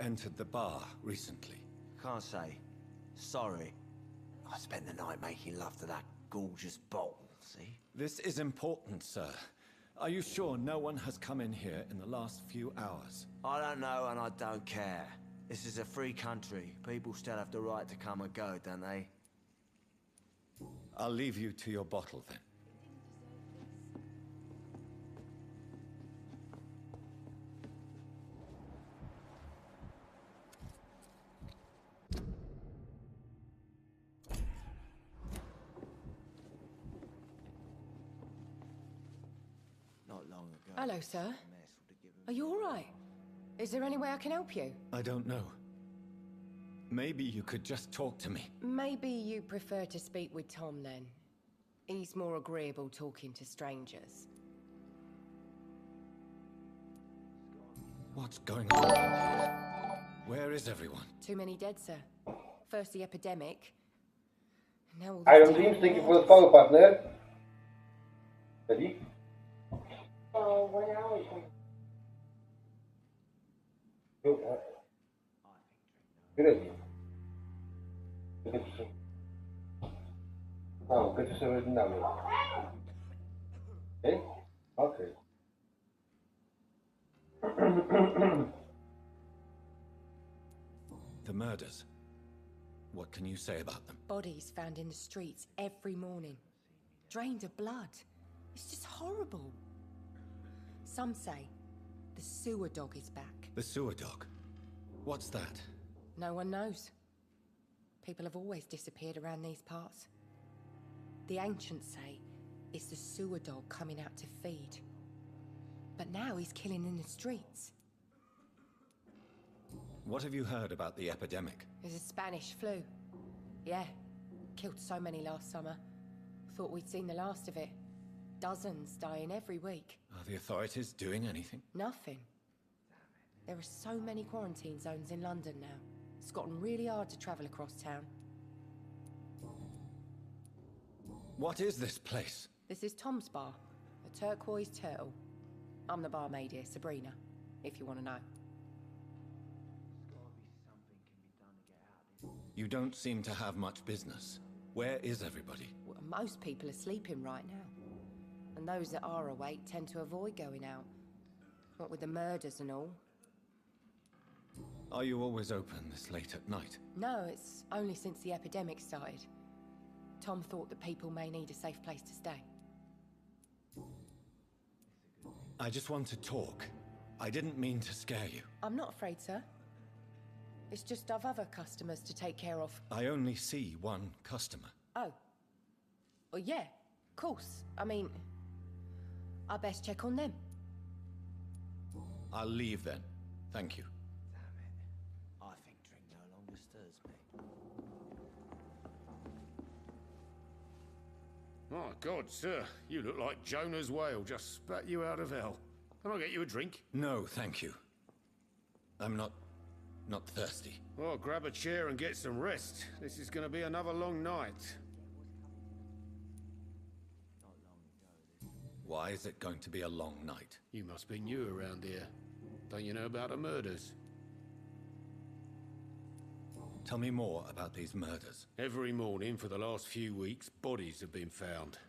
entered the bar recently? Can't say. Sorry. I spent the night making love to that gorgeous bottle, see? This is important, sir. Are you sure no one has come in here in the last few hours? I don't know and I don't care. This is a free country. People still have the right to come and go, don't they? I'll leave you to your bottle then. Not long ago. Hello, sir. Are you all right? Is there any way I can help you? I don't know. Maybe you could just talk to me. Maybe you prefer to speak with Tom then. He's more agreeable talking to strangers. What's going on? Where is everyone? Too many dead, sir. First the epidemic. Now all Iron this Dreams, thank you for the follow, partner. Ready? Oh, 1 hour. Ready? No, good to see you now. Okay? Okay. The murders. What can you say about them? Bodies found in the streets every morning. Drained of blood. It's just horrible. Some say the sewer dog is back. The sewer dog? What's that? No one knows. People have always disappeared around these parts. The ancients say it's the sewer dog coming out to feed. But now he's killing in the streets. What have you heard about the epidemic? There's a Spanish flu. Yeah. Killed so many last summer. Thought we'd seen the last of it. Dozens dying every week. Are the authorities doing anything? Nothing. There are so many quarantine zones in London now. It's gotten really hard to travel across town. What is this place? This is Tom's bar, the Turquoise Turtle. I'm the barmaid here, Sabrina, if you want to know. You don't seem to have much business. Where is everybody? Well, most people are sleeping right now. And those that are awake tend to avoid going out. What with the murders and all. Are you always open this late at night? No, it's only since the epidemic started. Tom thought that people may need a safe place to stay. I just want to talk. I didn't mean to scare you. I'm not afraid, sir. It's just I've other customers to take care of. I only see one customer. Oh. Well, yeah, of course. I mean, I best check on them. I'll leave then. Thank you. I think drink no longer stirs me. My God, sir, you look like Jonah's whale just spat you out of hell. Can I get you a drink? No, thank you. I'm not thirsty. Well, grab a chair and get some rest. This is going to be another long night. Why is it going to be a long night? You must be new around here. Don't you know about the murders? Tell me more about these murders. Every morning for the last few weeks, bodies have been found.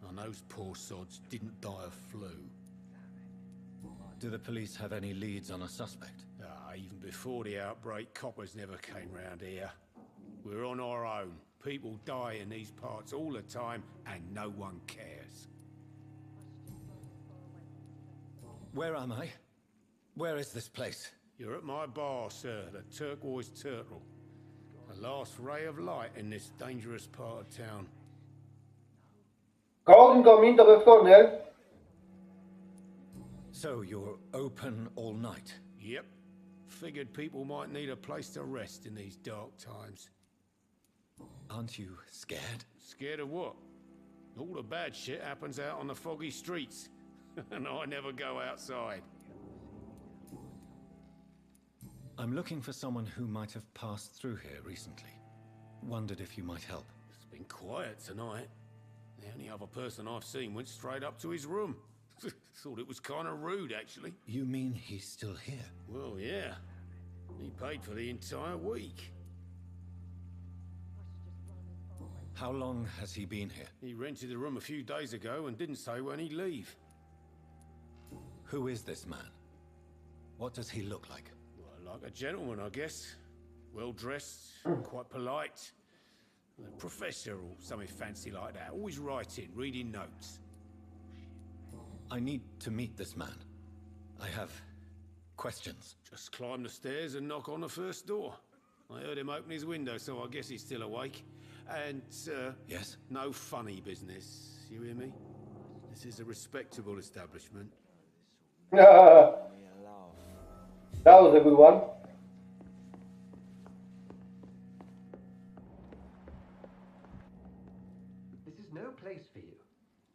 And those poor sods didn't die of flu. Do the police have any leads on a suspect? Even before the outbreak, coppers never came round here. We're on our own. People die in these parts all the time, and no one cares. Where am I? Where is this place? You're at my bar, sir, the Turquoise Turtle. The last ray of light in this dangerous part of town. Call incoming, double corner. So you're open all night? Yep. Figured people might need a place to rest in these dark times. Aren't you scared? Scared of what? All the bad shit happens out on the foggy streets. And I never go outside. I'm looking for someone who might have passed through here recently. Wondered if you might help. It's been quiet tonight. The only other person I've seen went straight up to his room. Thought it was kind of rude, actually. You mean he's still here? Well, yeah. paid for the entire week. How long has he been here? He rented the room a few days ago and didn't say when he'd leave. Who is this man? What does he look like? Well, like a gentleman, I guess. Well-dressed, quite polite. A professor or something fancy like that. Always writing, reading notes. I need to meet this man. I have questions. Just climb the stairs and knock on the first door. I heard him open his window, so I guess he's still awake. And, Yes? no funny business. You hear me? This is a respectable establishment. That was a good one. This is no place for you.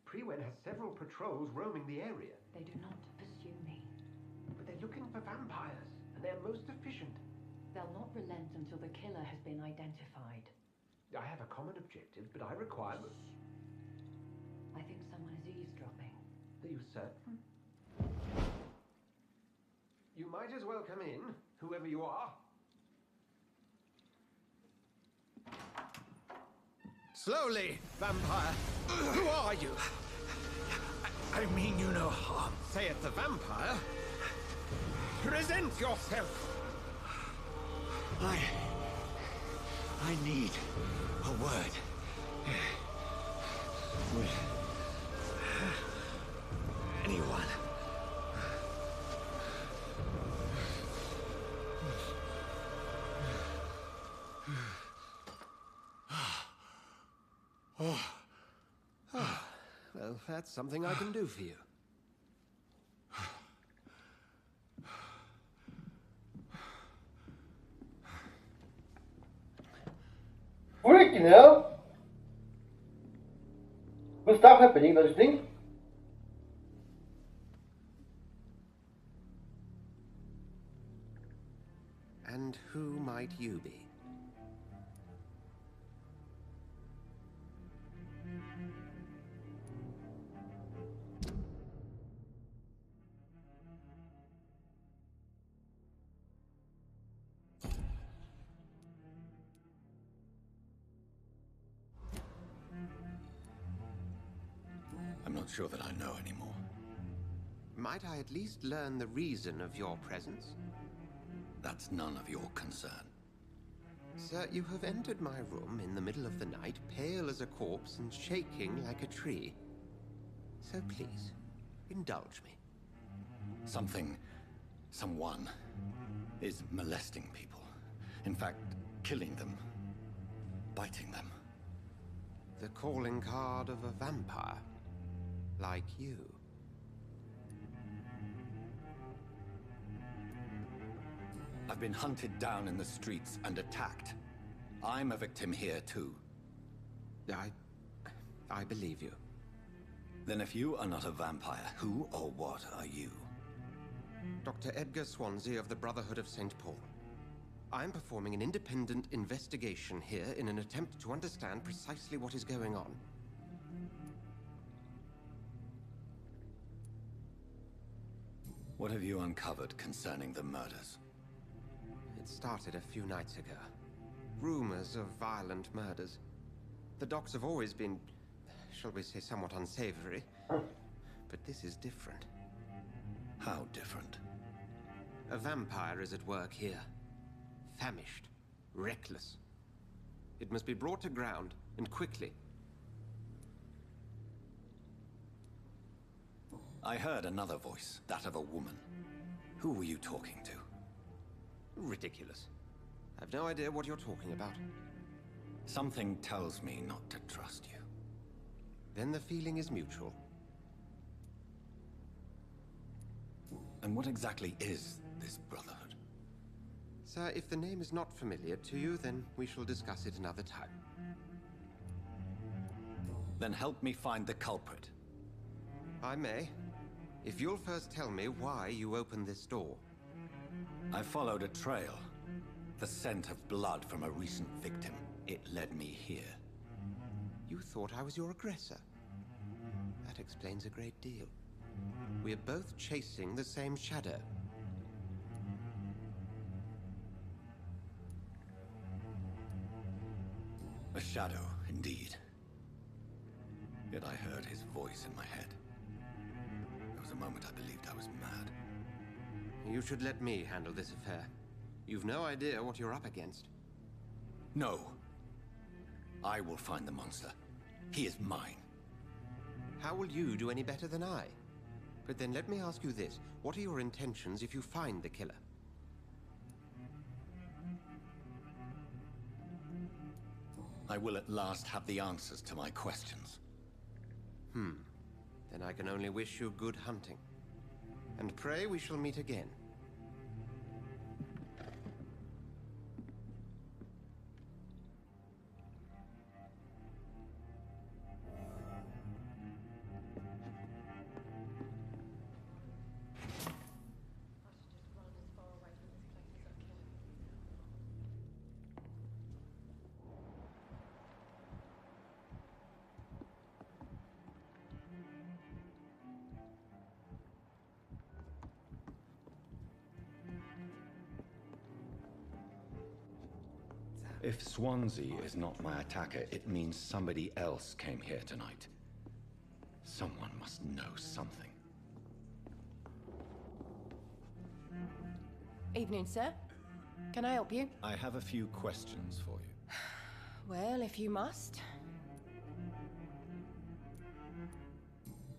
Prewen has several patrols roaming the area. They do not pursue me. But they're looking for vampires, and they're most efficient. They'll not relent until the killer has been identified. I have a common objective, but I require... I think someone is eavesdropping. Are you certain? You might as well come in, whoever you are. Slowly, vampire. Who are you? I mean you no harm. Saith the vampire. Present yourself. I need a word. With anyone. Well, that's something I can do for you. Freaking hell! Good stuff happening, don't you think? And who might you be? I'm not sure that I know anymore. Might I at least learn the reason of your presence? That's none of your concern. Sir, you have entered my room in the middle of the night, pale as a corpse and shaking like a tree. So please, indulge me. Someone is molesting people. In fact, killing them. Biting them. The calling card of a vampire. Like you. I've been hunted down in the streets and attacked. I'm a victim here too. I believe you. Then if you are not a vampire, who or what are you? Dr. Edgar Swansea of the Brotherhood of St. Paul. I'm performing an independent investigation here in an attempt to understand precisely what is going on. What have you uncovered concerning the murders? It started a few nights ago. Rumors of violent murders. The docs have always been, shall we say, somewhat unsavory. But this is different. How different? A vampire is at work here. Famished. Reckless. It must be brought to ground, and quickly. I heard another voice, that of a woman. Who were you talking to? Ridiculous. I've no idea what you're talking about. Something tells me not to trust you. Then the feeling is mutual. And what exactly is this brotherhood? Sir, if the name is not familiar to you, then we shall discuss it another time. Then help me find the culprit. I may. If you'll first tell me why you opened this door. I followed a trail. The scent of blood from a recent victim. It led me here. You thought I was your aggressor. That explains a great deal. We're both chasing the same shadow. A shadow, indeed. Yet I heard his voice in my head. There was a moment I believed I was mad. You should let me handle this affair. You've no idea what you're up against. No. I will find the monster. He is mine. How will you do any better than I? But then let me ask you this. What are your intentions if you find the killer? I will at last have the answers to my questions. Then I can only wish you good hunting. And pray we shall meet again. If Swansea is not my attacker, it means somebody else came here tonight. Someone must know something. Evening, sir. Can I help you? I have a few questions for you. Well, if you must.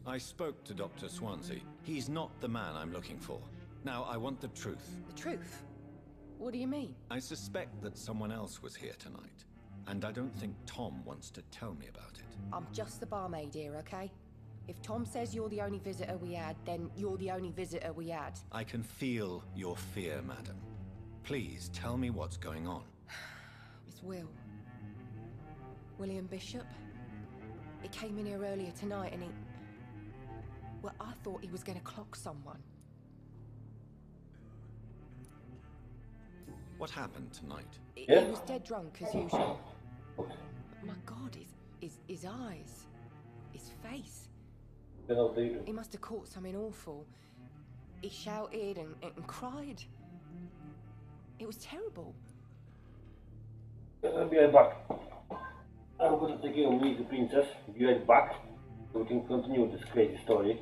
I spoke to Dr. Swansea. He's not the man I'm looking for. Now, I want the truth. The truth? What do you mean? I suspect that someone else was here tonight, and I don't think Tom wants to tell me about it. I'm just the barmaid here, okay? If Tom says you're the only visitor we had, then you're the only visitor we had. I can feel your fear, madam. Please, tell me what's going on. It's William Bishop. He came in here earlier tonight and he... Well, I thought he was going to clock someone. What happened tonight? He was dead drunk, as usual. My God, his eyes. His face. He must have caught something awful. He shouted and cried. It was terrible. I'll be right back. I'm going to take care of the princess. Be right back. So we can continue this crazy story.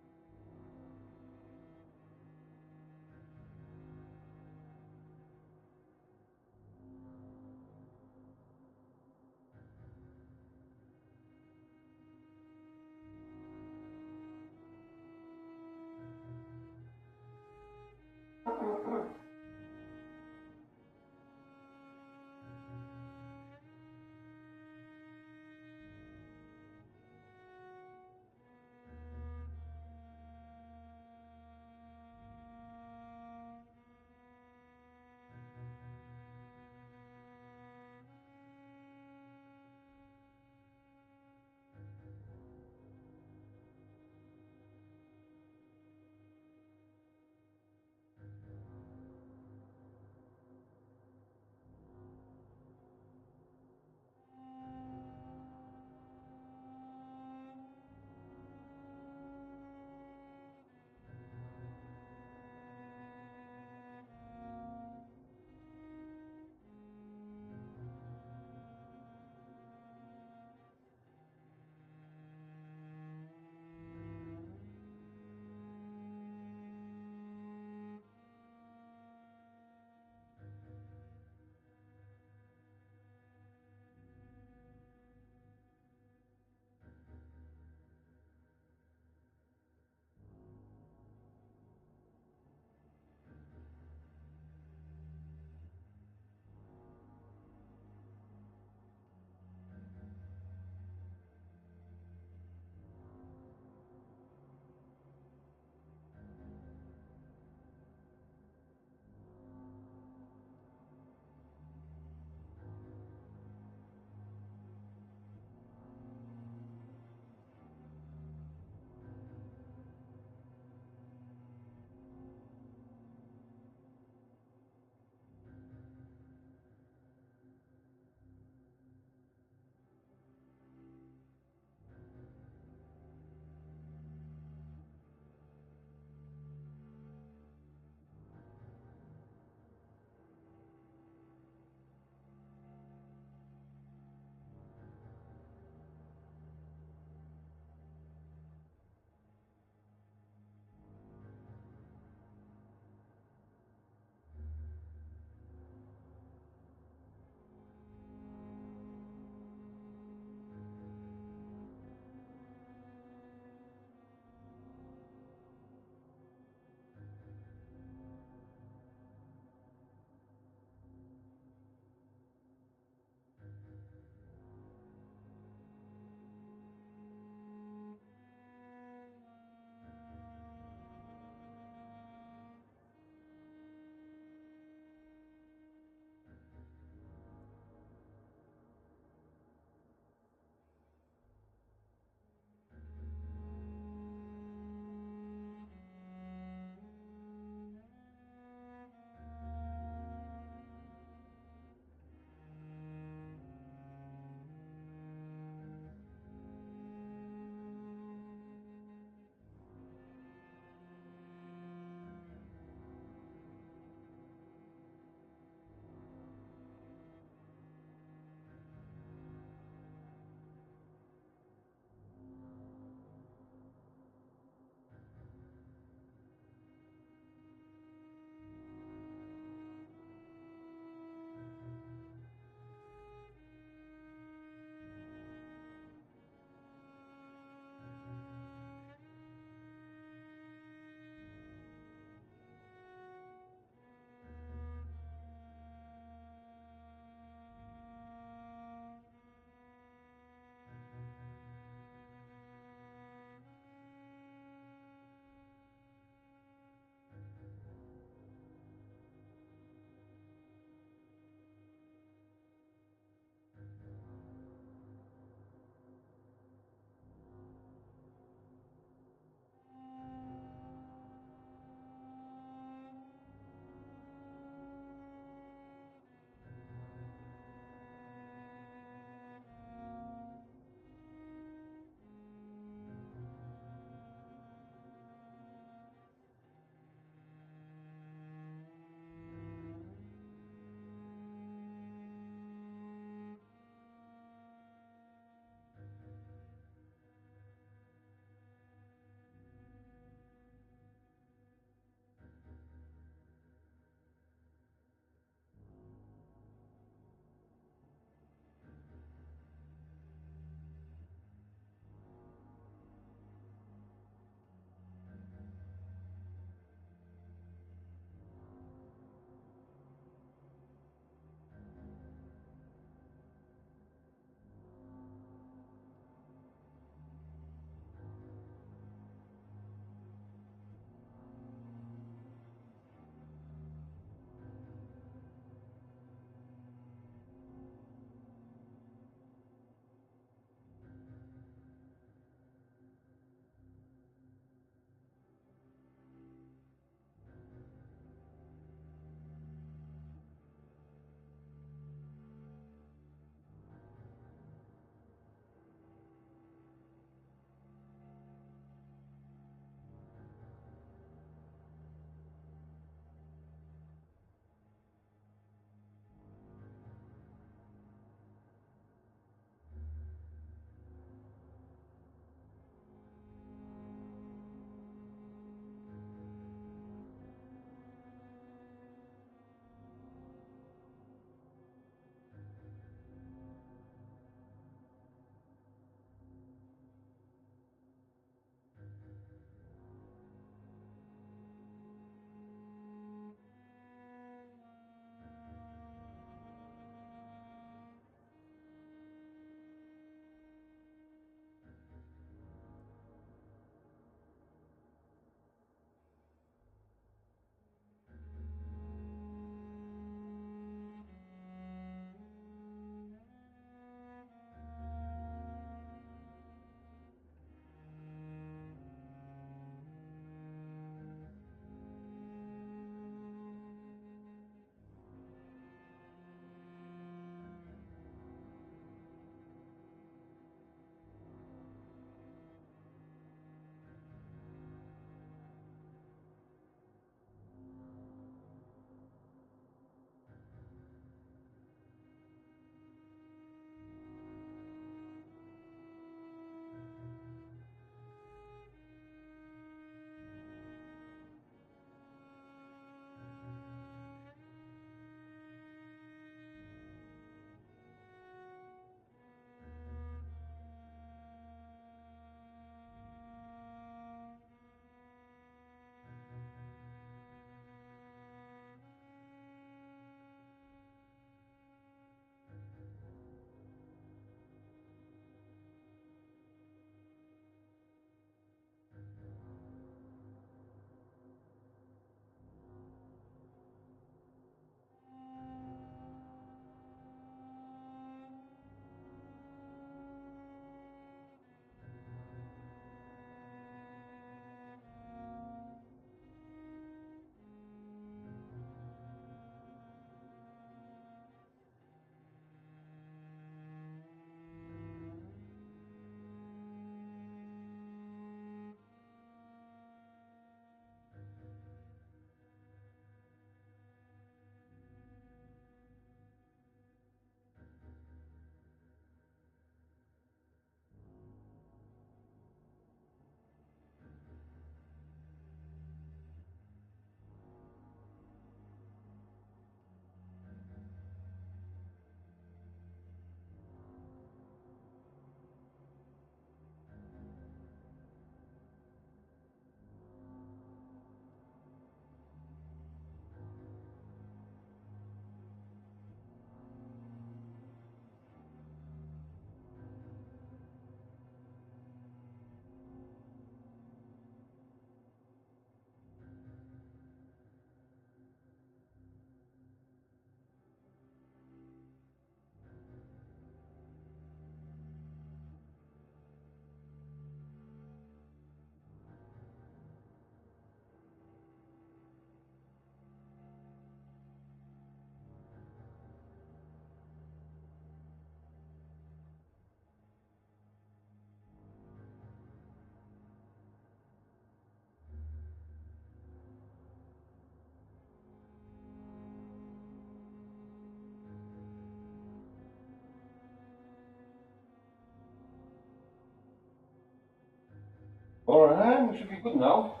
Alright, we should be good now.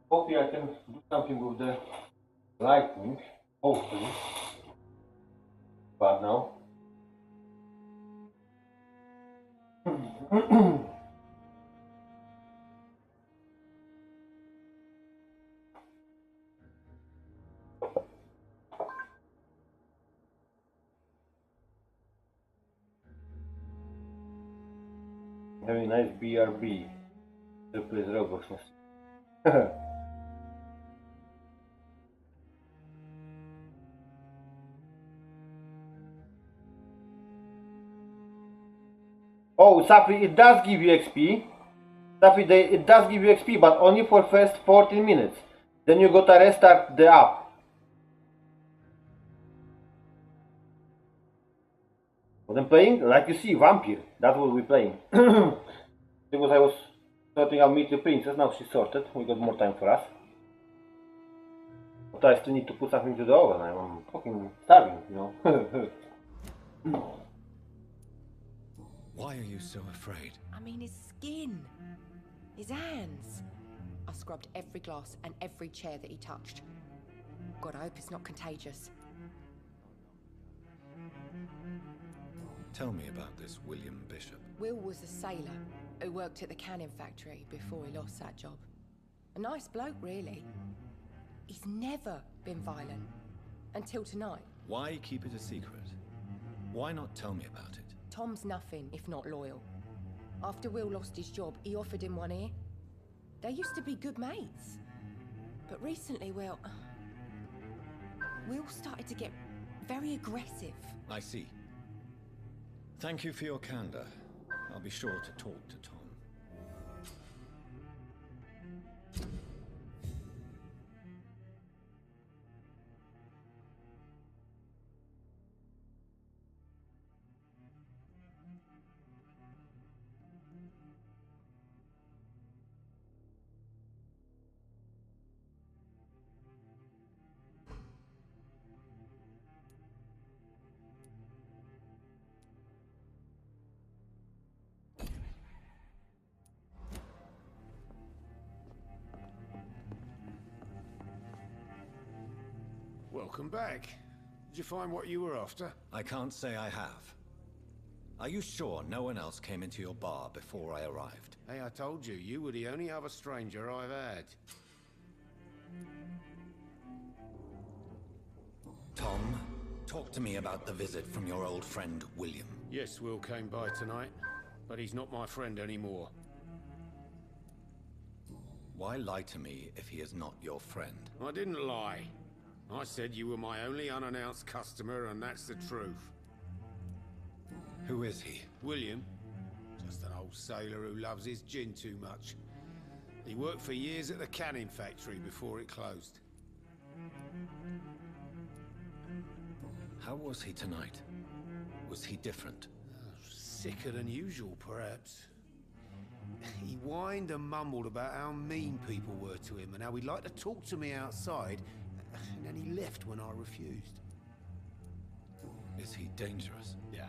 Hopefully I can do something with the lightning. Hopefully. But now. Very nice BRB. Replace Roblox. Oh, Safi, it does give you XP. Safi, it does give you XP, but only for first 14 minutes. Then you gotta restart the app. What I'm playing? Like you see, Vampire. That's what we're playing. Because I was sorting out Meet the Princess, now she's sorted. We got more time for us. But I still need to put something to the oven. I'm fucking starving, you know. Why are you so afraid? I mean, his skin, his hands. I scrubbed every glass and every chair that he touched. God, I hope it's not contagious. Tell me about this William Bishop. Will was a sailor who worked at the cannon factory before he lost that job. A nice bloke, really. He's never been violent. Until tonight. Why keep it a secret? Why not tell me about it? Tom's nothing if not loyal. After Will lost his job, he offered him one ear. They used to be good mates. But recently, Will started to get very aggressive. I see. Thank you for your candor. I'll be sure to talk to Tom. Welcome back. Did you find what you were after? I can't say I have. Are you sure no one else came into your bar before I arrived? Hey, I told you, you were the only other stranger I've had. Tom, talk to me about the visit from your old friend, William. Yes, Will came by tonight, but he's not my friend anymore. Why lie to me if he is not your friend? I didn't lie. I said you were my only unannounced customer, and that's the truth. Who is he? William. Just an old sailor who loves his gin too much. He worked for years at the cannon factory before it closed. How was he tonight? Was he different? Sicker than usual, perhaps. He whined and mumbled about how mean people were to him and how he'd like to talk to me outside, and then he left when I refused. Is he dangerous? Yeah.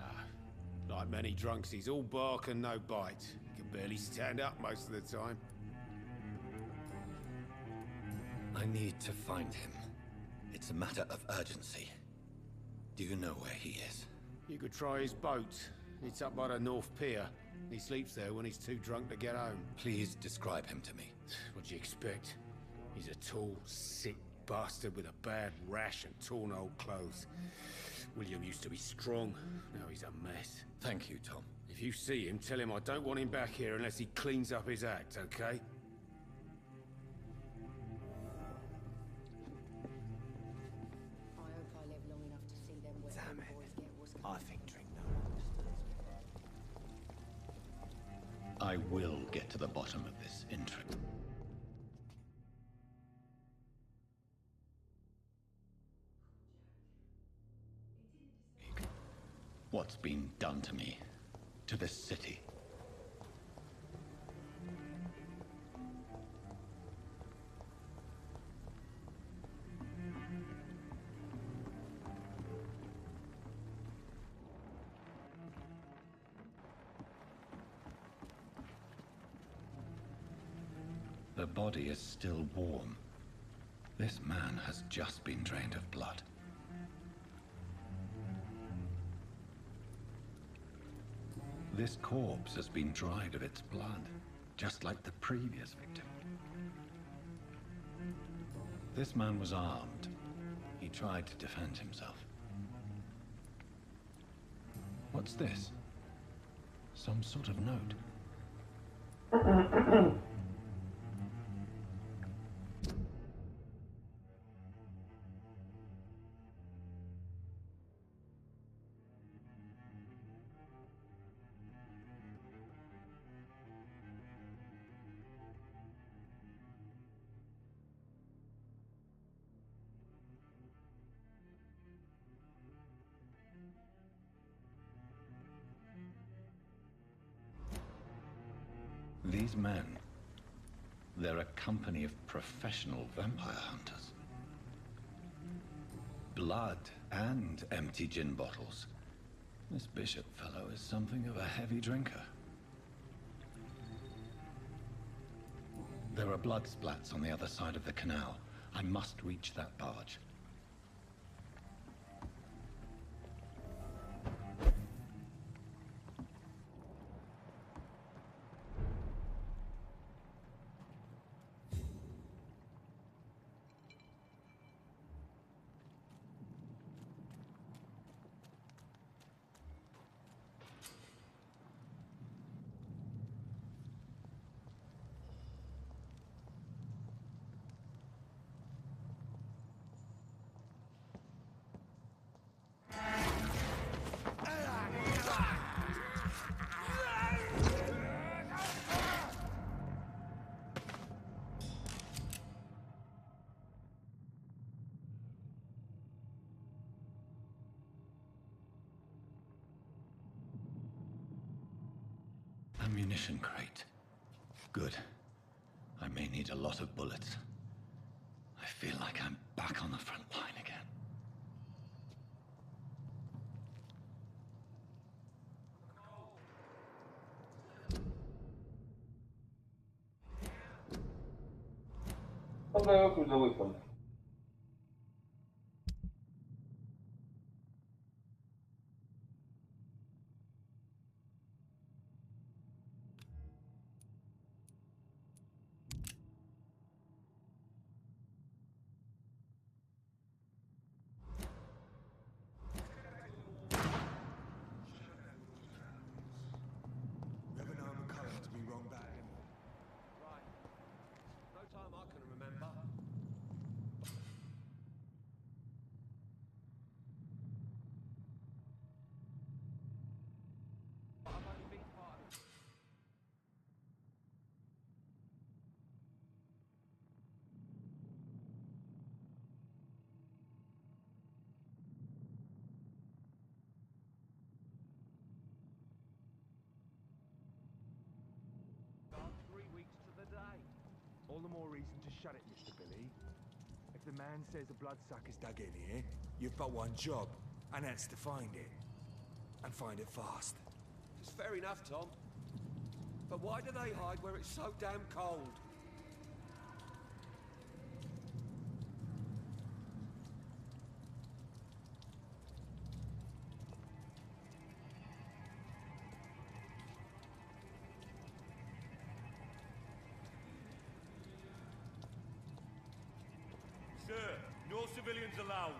Like many drunks, he's all bark and no bite. He can barely stand up most of the time. I need to find him. It's a matter of urgency. Do you know where he is? You could try his boat. It's up by the North Pier. He sleeps there when he's too drunk to get home. Please describe him to me. What do you expect? He's a tall, sick bastard with a bad rash and torn old clothes. William used to be strong. Now he's a mess. Thank you, Tom. If you see him, tell him I don't want him back here unless he cleans up his act, okay? Damn it. I think drink no longer. I will get to the bottom of this intrigue. What's been done to me? To this city? The body is still warm. This man has just been drained of blood. This corpse has been dried of its blood, just like the previous victim. This man was armed. He tried to defend himself. What's this? Some sort of note. These men, they're a company of professional vampire hunters. Blood and empty gin bottles. This Bishop fellow is something of a heavy drinker. There are blood splats on the other side of the canal. I must reach that barge. Ammunition crate. Good. I may need a lot of bullets. I feel like I'm back on the front line again. Dobra, ja już za weekend. All the more reason to shut it, Mr. Billy. If the man says a bloodsucker's dug in here, you've but one job, and that's to find it. And find it fast. It's fair enough, Tom. But why do they hide where it's so damn cold? Sir, no civilians allowed.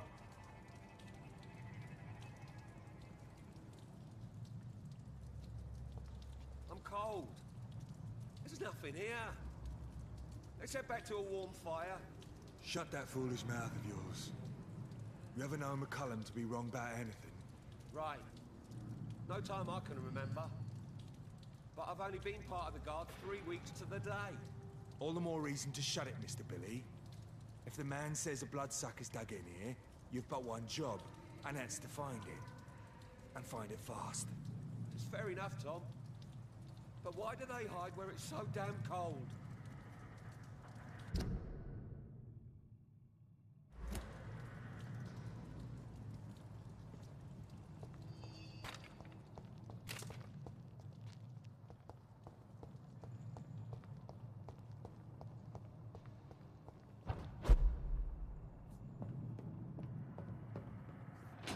I'm cold. There's nothing here. Let's head back to a warm fire. Shut that foolish mouth of yours. You ever known McCullum to be wrong about anything? Right. No time I can remember. But I've only been part of the guard 3 weeks to the day. All the more reason to shut it, Mr. Billy. If the man says a bloodsucker's dug in here, you've but one job, and that's to find it. And find it fast. It's fair enough, Tom. But why do they hide where it's so damn cold?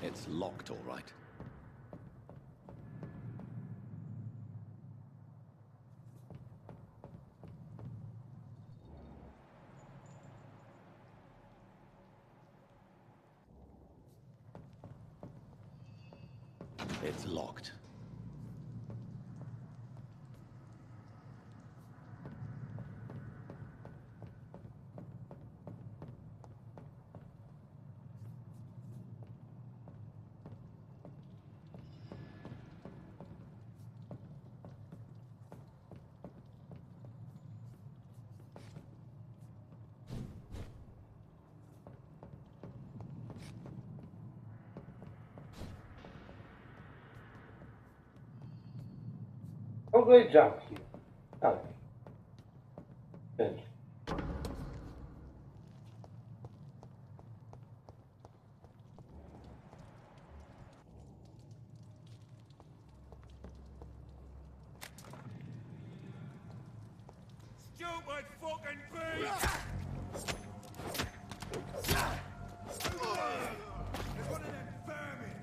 It's locked, all right. It's locked. How do I jump here? Oh. Thank you. Stupid fucking pig! There's one of them vermin!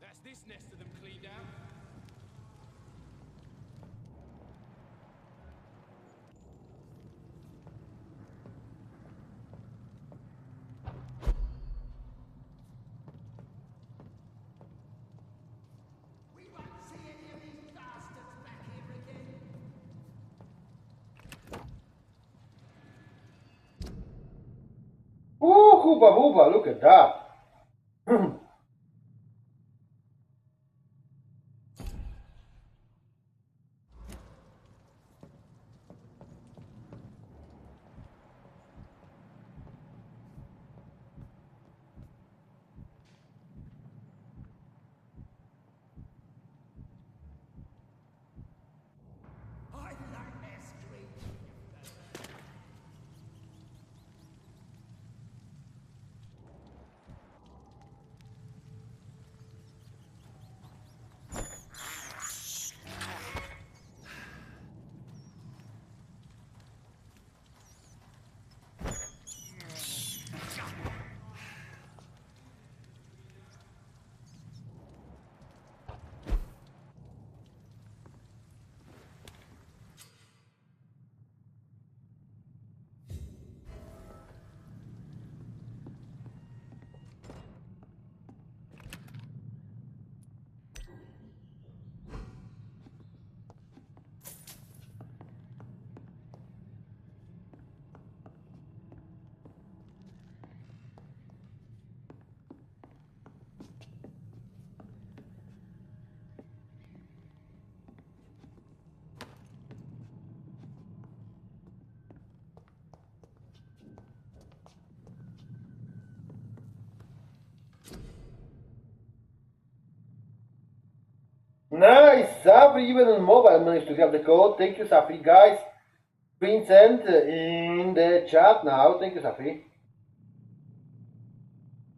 That's this nest of them cleaned out. We won't see any of these bastards back here again. Ooh, hooba hooba, look at that. I like their screams. Nice, Safri, even on mobile managed to have the code. Thank you, Safri, guys. Vincent in the chat now. Thank you, Safri.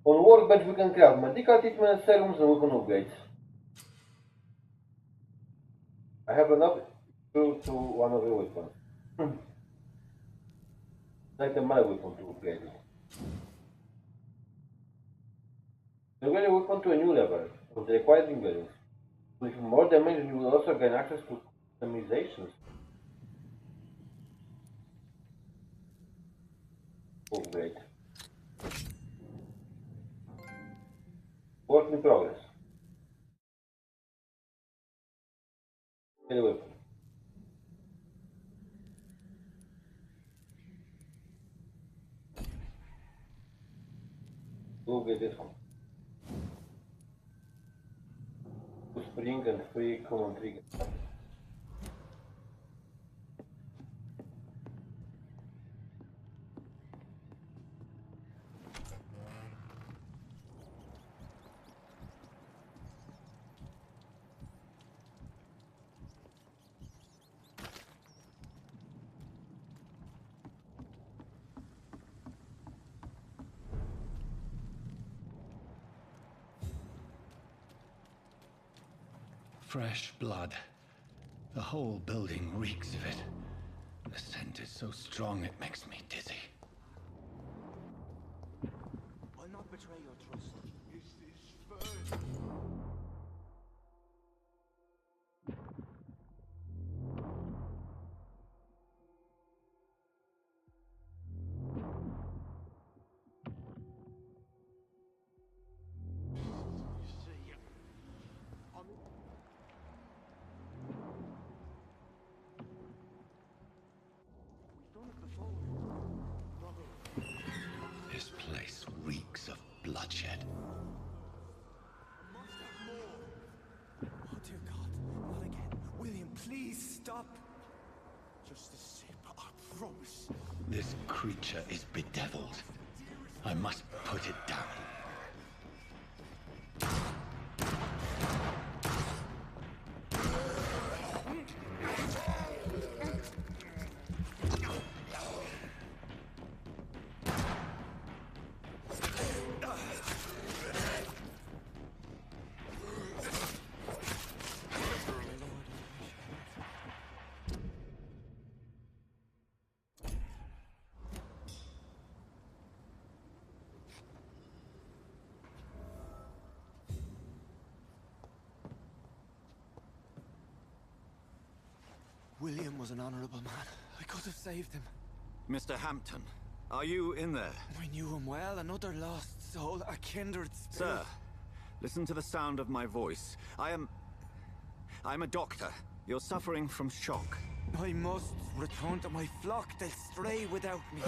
On workbench we can craft medical treatment, serums and weapon upgrades. I have enough to one of the weapons. Like a melee weapon to upgrade it. Upgrade a weapon to a new level with the required ingredients. With more damage you will also gain access to customizations. Upgrade. Work in progress. Get a weapon. We'll get this one. Spring and free common trigger. Fresh blood. The whole building reeks of it. The scent is so strong it makes me dizzy. I'll not betray your trust. This is first. This place reeks of bloodshed. Oh dear God, not again. William, please stop. Just a sip, I promise. This creature is bedeviled. I must put it down. William was an honorable man. I could have saved him. Mr. Hampton, are you in there? I knew him well, another lost soul, a kindred spirit. Sir, listen to the sound of my voice. I'm a doctor. You're suffering from shock. I must return to my flock. They'll stray without me.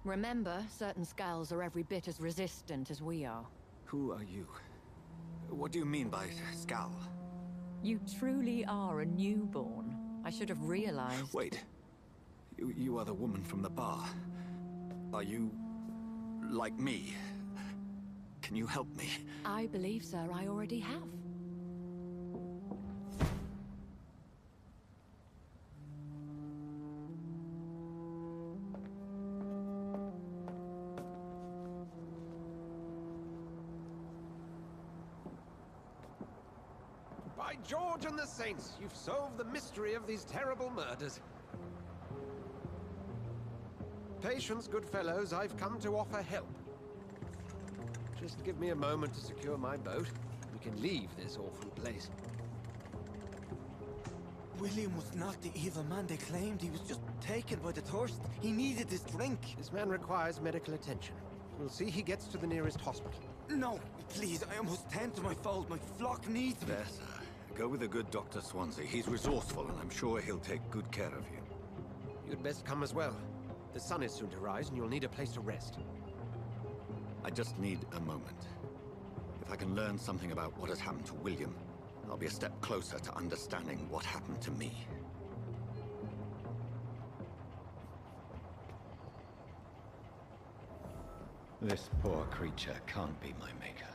Remember, certain skulls are every bit as resistant as we are. Who are you? What do you mean by scowl? You truly are a newborn. I should have realized. Wait. You are the woman from the bar. Are you... like me? Can you help me? I believe, sir, I already have. By George and the Saints, you've solved the mystery of these terrible murders. Patience, good fellows, I've come to offer help. Just give me a moment to secure my boat. We can leave this awful place. William was not the evil man they claimed. He was just taken by the thirst. He needed his drink. This man requires medical attention. We'll see he gets to the nearest hospital. No, please, I must tend to my fold. My flock needs me. There, sir. Go with the good Dr. Swansea. He's resourceful, and I'm sure he'll take good care of you. You'd best come as well. The sun is soon to rise, and you'll need a place to rest. I just need a moment. If I can learn something about what has happened to William, I'll be a step closer to understanding what happened to me. This poor creature can't be my maker.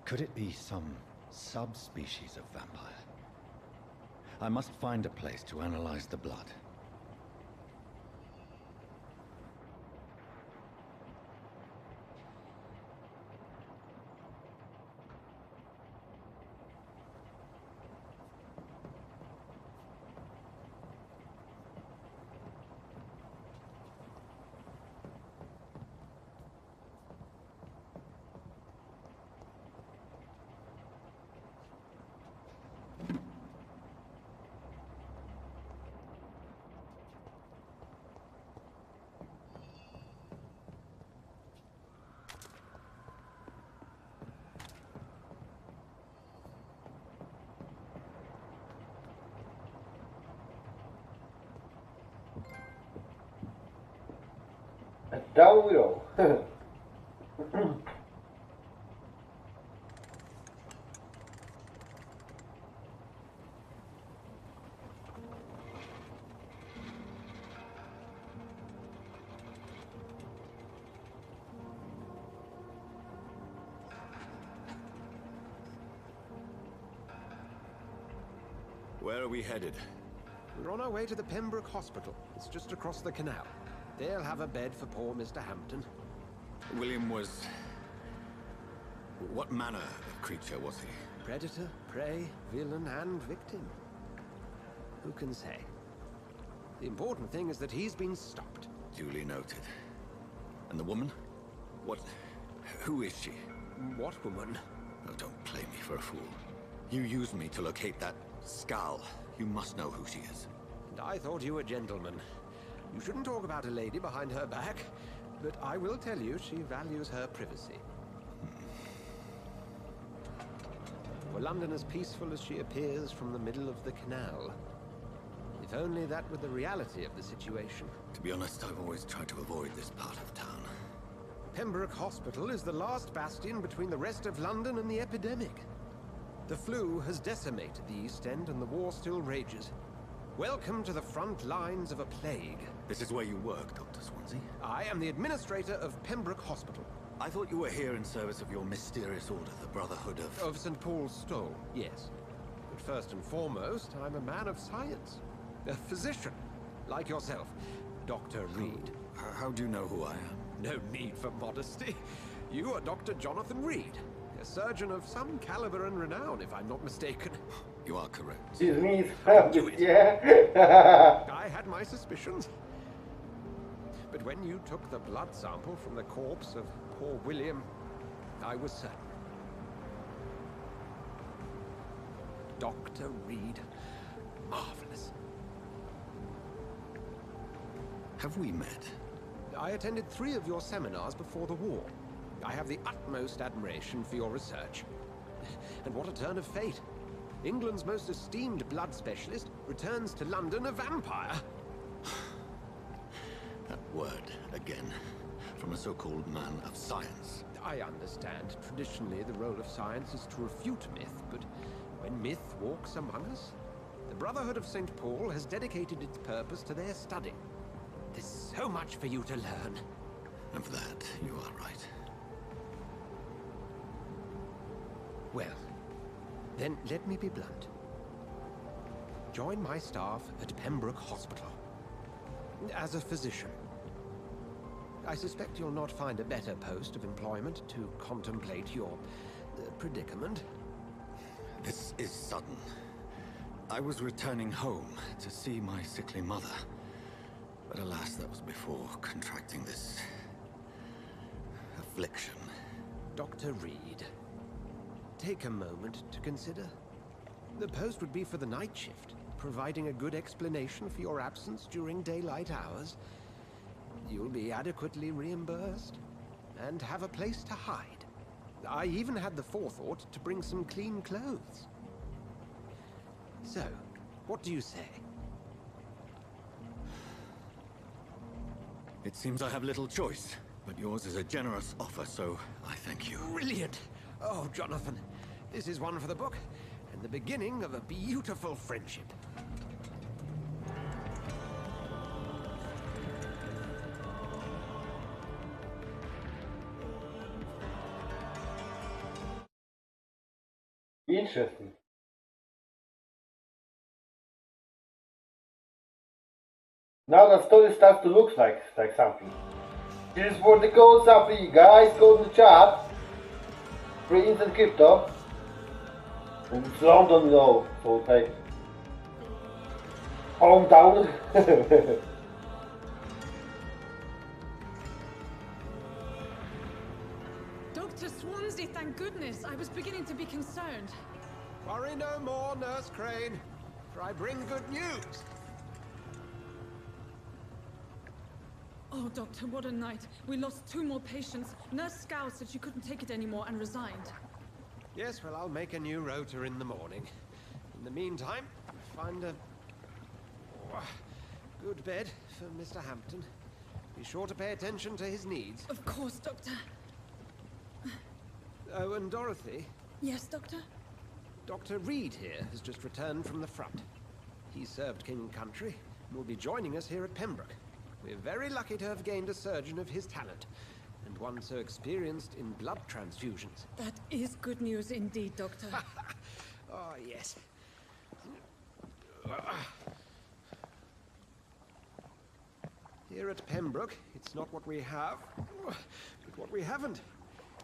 Could it be some subspecies of vampire? I must find a place to analyze the blood. Down we go. Where are we headed? We're on our way to the Pembroke Hospital. It's just across the canal. They'll have a bed for poor Mr. Hampton. William was... What manner of creature was he? Predator, prey, villain, and victim. Who can say? The important thing is that he's been stopped. Duly noted. And the woman? What... Who is she? What woman? Oh, don't play me for a fool. You used me to locate that skull. You must know who she is. And I thought you a gentleman. You shouldn't talk about a lady behind her back, but I will tell you she values her privacy. For London as peaceful as she appears from the middle of the canal. If only that were the reality of the situation. To be honest, I've always tried to avoid this part of town. Pembroke Hospital is the last bastion between the rest of London and the epidemic. The flu has decimated the East End and the war still rages. Welcome to the front lines of a plague. This is where you work, Dr. Swansea? I am the administrator of Pembroke Hospital. I thought you were here in service of your mysterious order, the Brotherhood of... Of St. Paul's Stole, yes. But first and foremost, I'm a man of science. A physician, like yourself, Dr. Reed. How do you know who I am? No need for modesty. You are Dr. Jonathan Reed, a surgeon of some caliber and renown, if I'm not mistaken. You are correct. His knees, yeah. I had my suspicions. But when you took the blood sample from the corpse of poor William, I was certain. Dr. Reed. Marvelous. Have we met? I attended 3 of your seminars before the war. I have the utmost admiration for your research. And what a turn of fate. England's most esteemed blood specialist returns to London a vampire. That word, again, from a so-called man of science. I understand. Traditionally, the role of science is to refute myth, but when myth walks among us, the Brotherhood of St. Paul has dedicated its purpose to their study. There's so much for you to learn. And for that, you are right. Well, then let me be blunt. Join my staff at Pembroke Hospital. As a physician. I suspect you'll not find a better post of employment to contemplate your predicament. This is sudden. I was returning home to see my sickly mother. But alas, that was before contracting this... affliction. Dr. Reed, take a moment to consider. The post would be for the night shift, providing a good explanation for your absence during daylight hours. You'll be adequately reimbursed, and have a place to hide. I even had the forethought to bring some clean clothes. So, what do you say? It seems I have little choice, but yours is a generous offer, so I thank you. Brilliant! Oh, Jonathan, this is one for the book, and the beginning of a beautiful friendship. Interesting. Now the story starts to look like something. Cheers for the code, Safi. Guys, code in the chat. Free instant crypto. And it's London though, so it's like hometown. Dr. Swansea, thank goodness. I was beginning to be concerned. Worry no more, Nurse Crane, for I bring good news. Oh, Doctor, what a night. We lost 2 more patients. Nurse Scow said she couldn't take it anymore and resigned. Yes, well, I'll make a new rota in the morning. In the meantime, find a good bed for Mr. Hampton. Be sure to pay attention to his needs. Of course, Doctor. Oh, and Dorothy? Yes, Doctor? Dr. Reed here has just returned from the front. He served King and Country and will be joining us here at Pembroke. We're very lucky to have gained a surgeon of his talent, and one so experienced in blood transfusions. That is good news indeed, Doctor. Oh, yes. Here at Pembroke, it's not what we have, but what we haven't.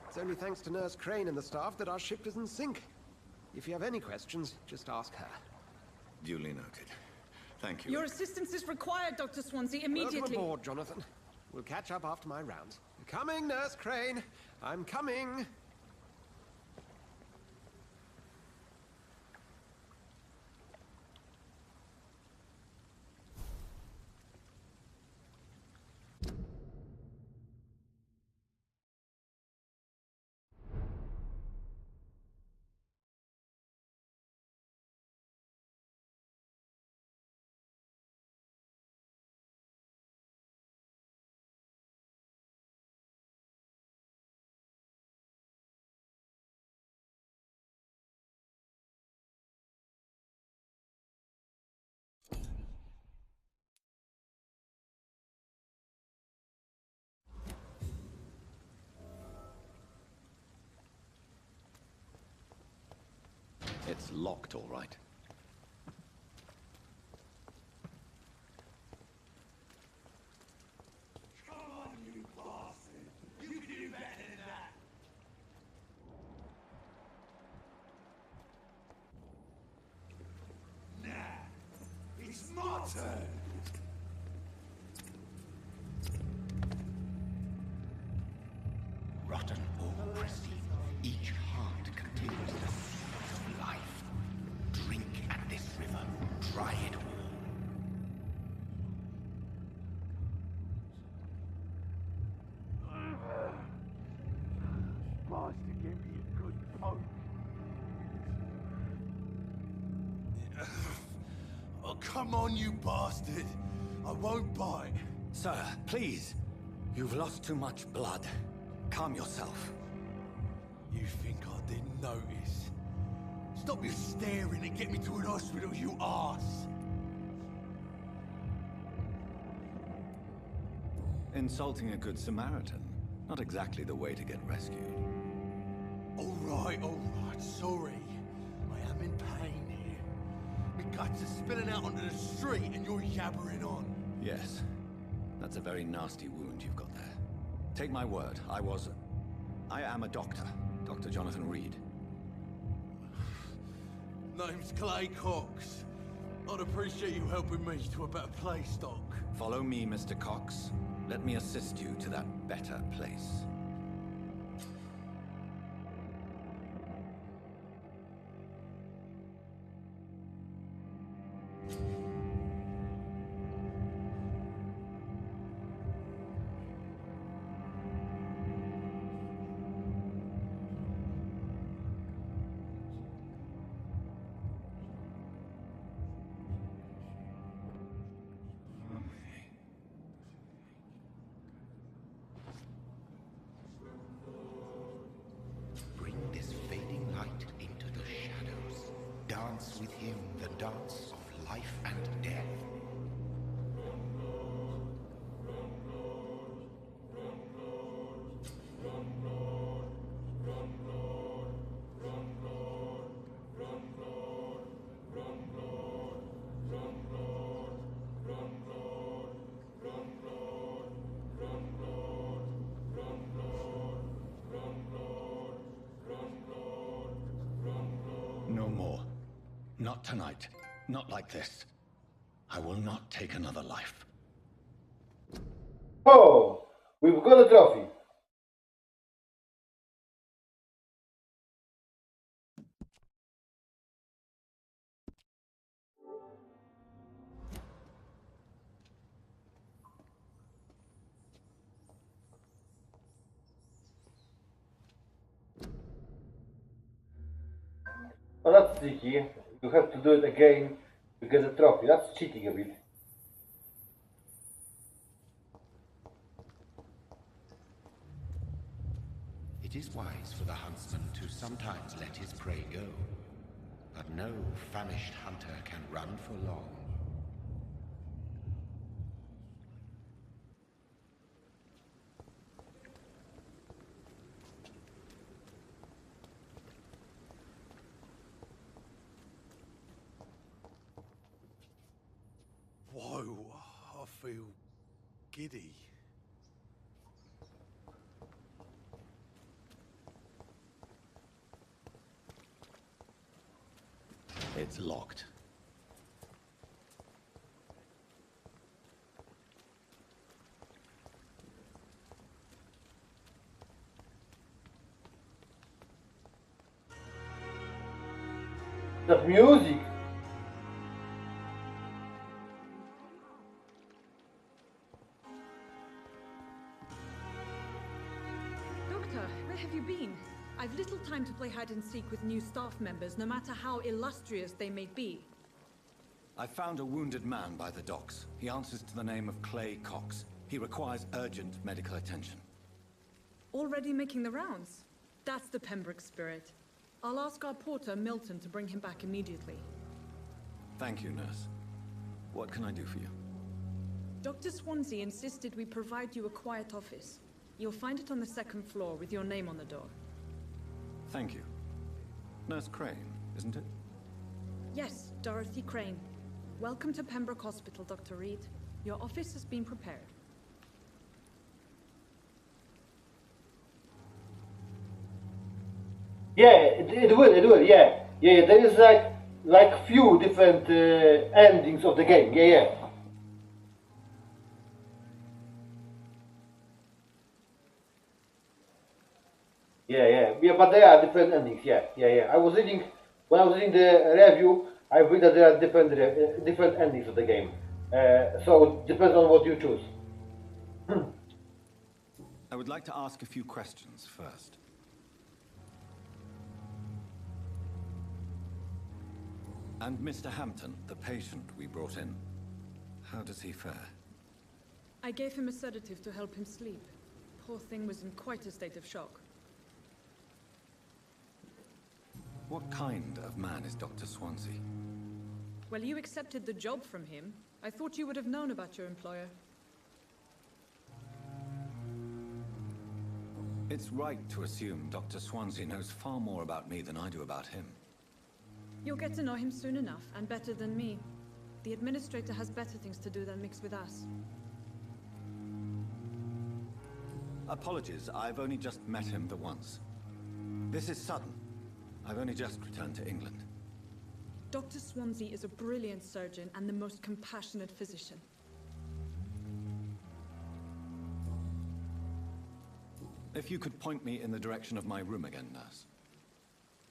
It's only thanks to Nurse Crane and the staff that our ship doesn't sink. If you have any questions, just ask her. Duly noted. Thank you. Your assistance is required, Dr. Swansea, immediately. Welcome aboard, Jonathan. We'll catch up after my rounds. Coming, Nurse Crane. I'm coming. It's locked, all right. Come on, you bastard! You can do better than that! Nah, it's my turn! Rotten or pristine, each heart contains the source of life. Drink at this river, try it all. Bastard gave me a good poke. Oh, come on, you bastard! I won't bite. Sir, please. You've lost too much blood. Calm yourself. You think I didn't notice? Stop your staring and get me to an hospital, you arse! Insulting a good Samaritan. Not exactly the way to get rescued. Alright, sorry. I am in pain here. My guts are spilling out onto the street and you're yabbering on. Yes. That's a very nasty wound you've got there. Take my word, I am a doctor. Dr. Jonathan Reed. Name's Clay Cox. I'd appreciate you helping me to a better place, Doc. Follow me, Mr. Cox. Let me assist you to that better place. Bring this fading light into the shadows. Dance with him the dance of life and death. No more. Not tonight. Not like this. I will not take another life. Oh, we've got a trophy. Oh, that's tricky. You have to do it again to get a trophy. That's cheating a bit. to the huntsman to sometimes let his prey go. But no famished hunter can run for long. Whoa, I feel giddy. It's locked. The music. Doctor, where have you been? I've little time to play hide and seek with new staff members, no matter how illustrious they may be. I found a wounded man by the docks. He answers to the name of Clay Cox. He requires urgent medical attention. Already making the rounds? That's the Pembroke spirit. I'll ask our porter, Milton, to bring him back immediately. Thank you, nurse. What can I do for you? Dr. Swansea insisted we provide you a quiet office. You'll find it on the second floor with your name on the door. Thank you. Nurse Crane, isn't it? Yes, Dorothy Crane. Welcome to Pembroke Hospital, Dr. Reed. Your office has been prepared. Yeah, it will, yeah. Yeah, there is like few different endings of the game, yeah. Yeah, but there are different endings, yeah. I was reading, when I was reading the review, I read that there are different endings of the game. So it depends on what you choose. I would like to ask a few questions first. And Mr. Hampton, the patient we brought in, how does he fare? I gave him a sedative to help him sleep. Poor thing was in quite a state of shock. What kind of man is Dr. Swansea? Well, you accepted the job from him. I thought you would have known about your employer. It's right to assume Dr. Swansea knows far more about me than I do about him. You'll get to know him soon enough, and better than me. The administrator has better things to do than mix with us. Apologies, I've only just met him the once. This is sudden. I've only just returned to England. Dr. Swansea is a brilliant surgeon and the most compassionate physician. If you could point me in the direction of my room again, nurse.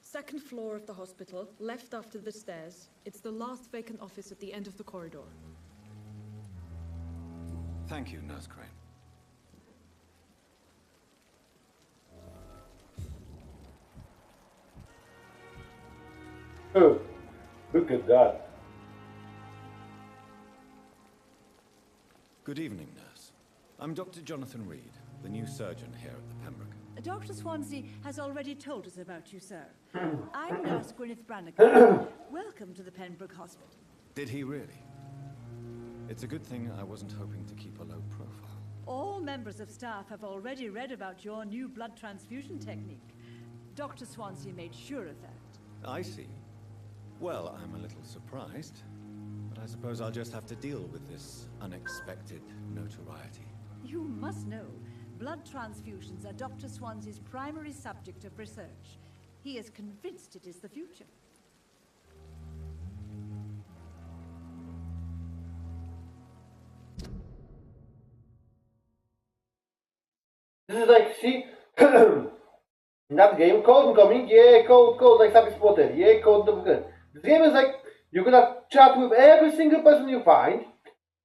Second floor of the hospital, left after the stairs. It's the last vacant office at the end of the corridor. Thank you, Nurse Crane. Oh, look at that. Good evening, nurse. I'm Dr. Jonathan Reed, the new surgeon here at the Pembroke. Dr. Swansea has already told us about you, sir. I'm Nurse Gwyneth Brannigan. Welcome to the Pembroke Hospital. Did he really? It's a good thing I wasn't hoping to keep a low profile. All members of staff have already read about your new blood transfusion technique. Dr. Swansea made sure of that. I see. Well, I'm a little surprised, but I suppose I'll just have to deal with this unexpected notoriety. You must know, blood transfusions are Dr. Swansea's primary subject of research. He is convinced it is the future. This is like, see, in that game, code incoming, yeah, code, like Sabi Spotted, yeah, code, good. This game is like, you're gonna chat with every single person you find,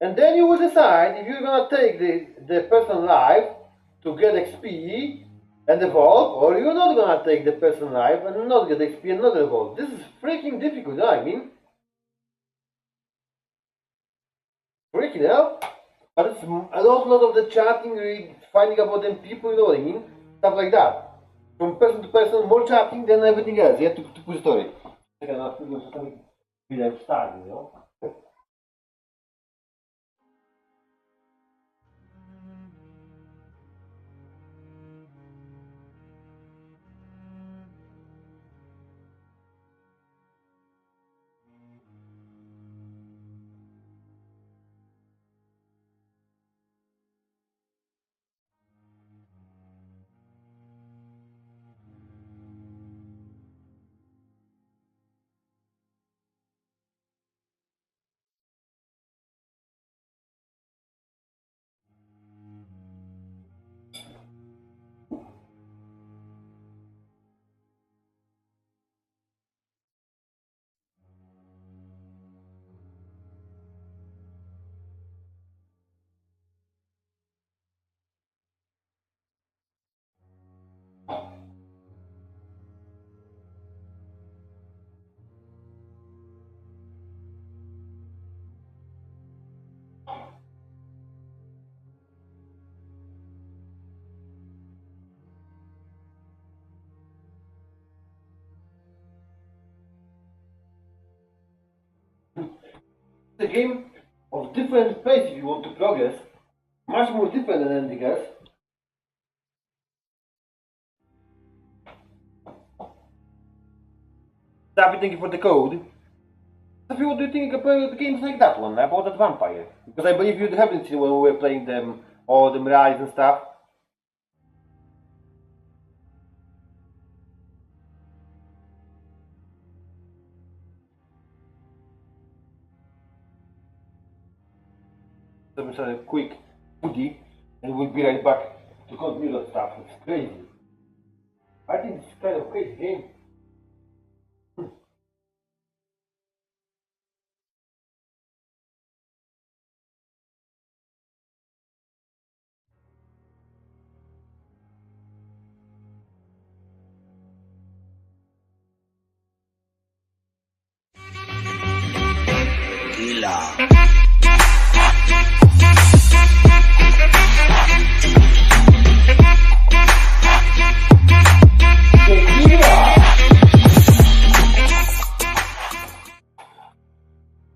and then you will decide if you're gonna take the person live to get XP and evolve, or you're not gonna take the person live and not get XP and not evolve. This is freaking difficult, you know what I mean? Freaking hell. But it's an awful lot of the chatting, finding about them people, you know what I mean? Stuff like that. from person to person, more chatting than everything else, yeah, to push story. Czekaj, na chwilę, czasami chwilę wstanie, no. The game of different pace if you want to progress, much more different than anything else. David, thank you for the code. Sophie, what do you think about games like that one, about that vampire? Because I believe you haven't seen when we were playing them, all the Rise and stuff. So we a quick foodie, and we'll be right back to continue that stuff. It's crazy. I think it's kind of crazy game.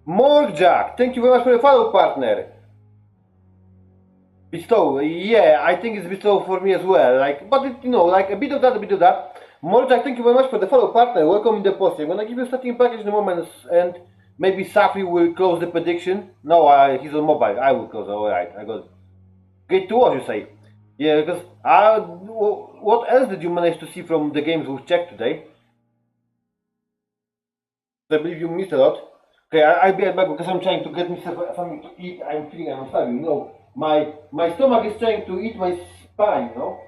Morgjack, thank you very much for the follow, partner. Bestow, yeah, I think it's bestow for me as well. Like, but it, you know, like a bit of that, a bit of that. Morgjack, thank you very much for the follow, partner. Welcome in the post. I'm gonna give you a starting package in a moment, and maybe Safi will close the prediction. No, he's on mobile. I will close. All right, I got it. Great to watch, you say. Yeah, because what else did you manage to see from the games we've checked today? I believe you missed a lot. Okay, I'll be right back because I'm trying to get myself something to eat. I'm feeling I'm starving. You know, my stomach is trying to eat my spine. You know.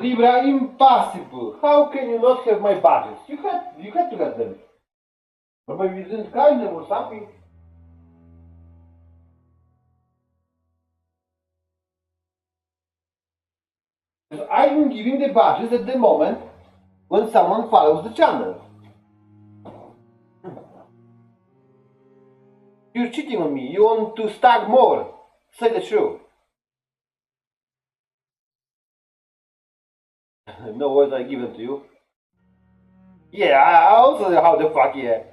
Libra, impossible. How can you not have my badges? You had to have them. Or maybe you didn't carry them or something. Because I'm giving the badges at the moment when someone follows the channel. You're cheating on me. You want to stack more. Say the truth. No words I give them to you. Yeah, I also know how the fuck, yeah.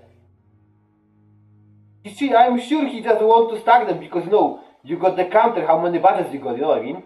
You see, I'm sure he just wants to stack them because, you know, you got the counter how many badges you got, you know what I mean?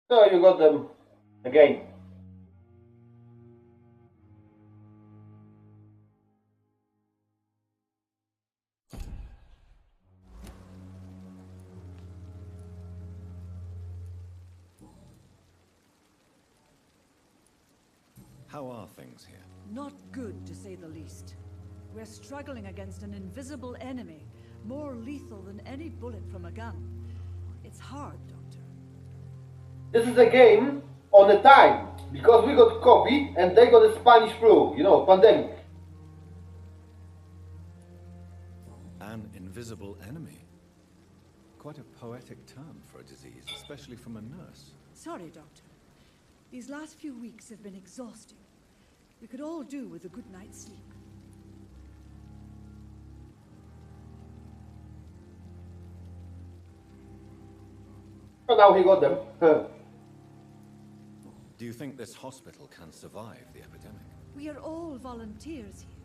So you got them again. How are things here? Not good, to say the least. We're struggling against an invisible enemy, more lethal than any bullet from a gun. It's hard, Doctor. This is a game on a time, because we got COVID and they got a Spanish flu, you know, pandemic. An invisible enemy? Quite a poetic term for a disease, especially from a nurse. Sorry, Doctor. These last few weeks have been exhausting. We could all do with a good night's sleep. And now he got them. Do you think this hospital can survive the epidemic? We are all volunteers here,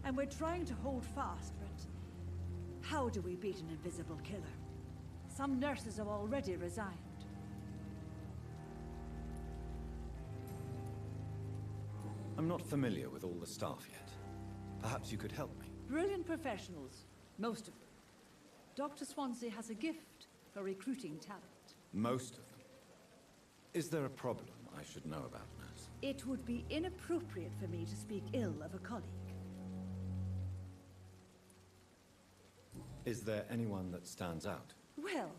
and we're trying to hold fast, but how do we beat an invisible killer? Some nurses have already resigned. I'm not familiar with all the staff yet. Perhaps you could help me. Brilliant professionals, most of them. Dr. Swansea has a gift for recruiting talent. Most of them. Is there a problem I should know about, nurse? It would be inappropriate for me to speak ill of a colleague. Is there anyone that stands out? Well,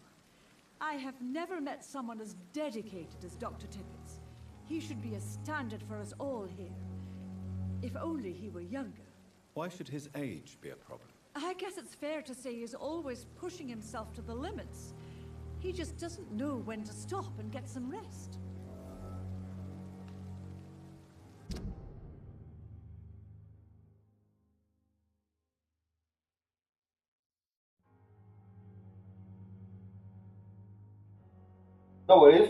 I have never met someone as dedicated as Dr. Tippett. He should be a standard for us all here. If only he were younger. Why should his age be a problem? I guess it's fair to say he's always pushing himself to the limits. He just doesn't know when to stop and get some rest. No worries.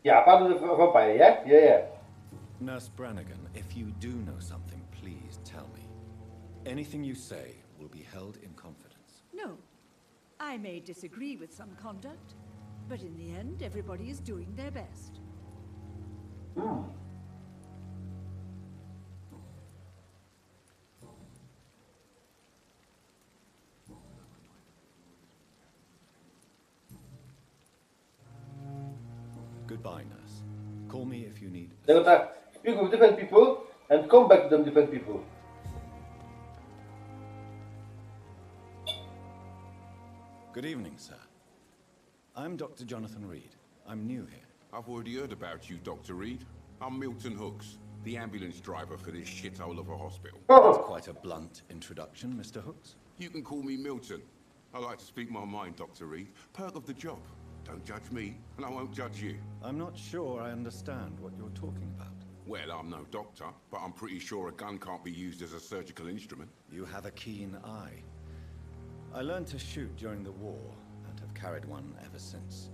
Yeah, part of the vampire, yeah? Yeah. Nurse Brannigan, if you do know something, please tell me. Anything you say will be held in confidence. No. I may disagree with some conduct, but in the end, everybody is doing their best. Goodbye, nurse. Call me if you need... They gotta speak with different people and come back to them different people. Good evening, sir. I'm Dr. Jonathan Reed. I'm new here. I've already heard about you, Dr. Reed. I'm Milton Hooks, the ambulance driver for this shithole of a hospital. That's quite a blunt introduction, Mr. Hooks. You can call me Milton. I like to speak my mind, Dr. Reed. Perk of the job. Don't judge me, and I won't judge you. I'm not sure I understand what you're talking about. Well, I'm no doctor, but I'm pretty sure a gun can't be used as a surgical instrument. You have a keen eye. I learned to shoot during the war, and have carried one ever since.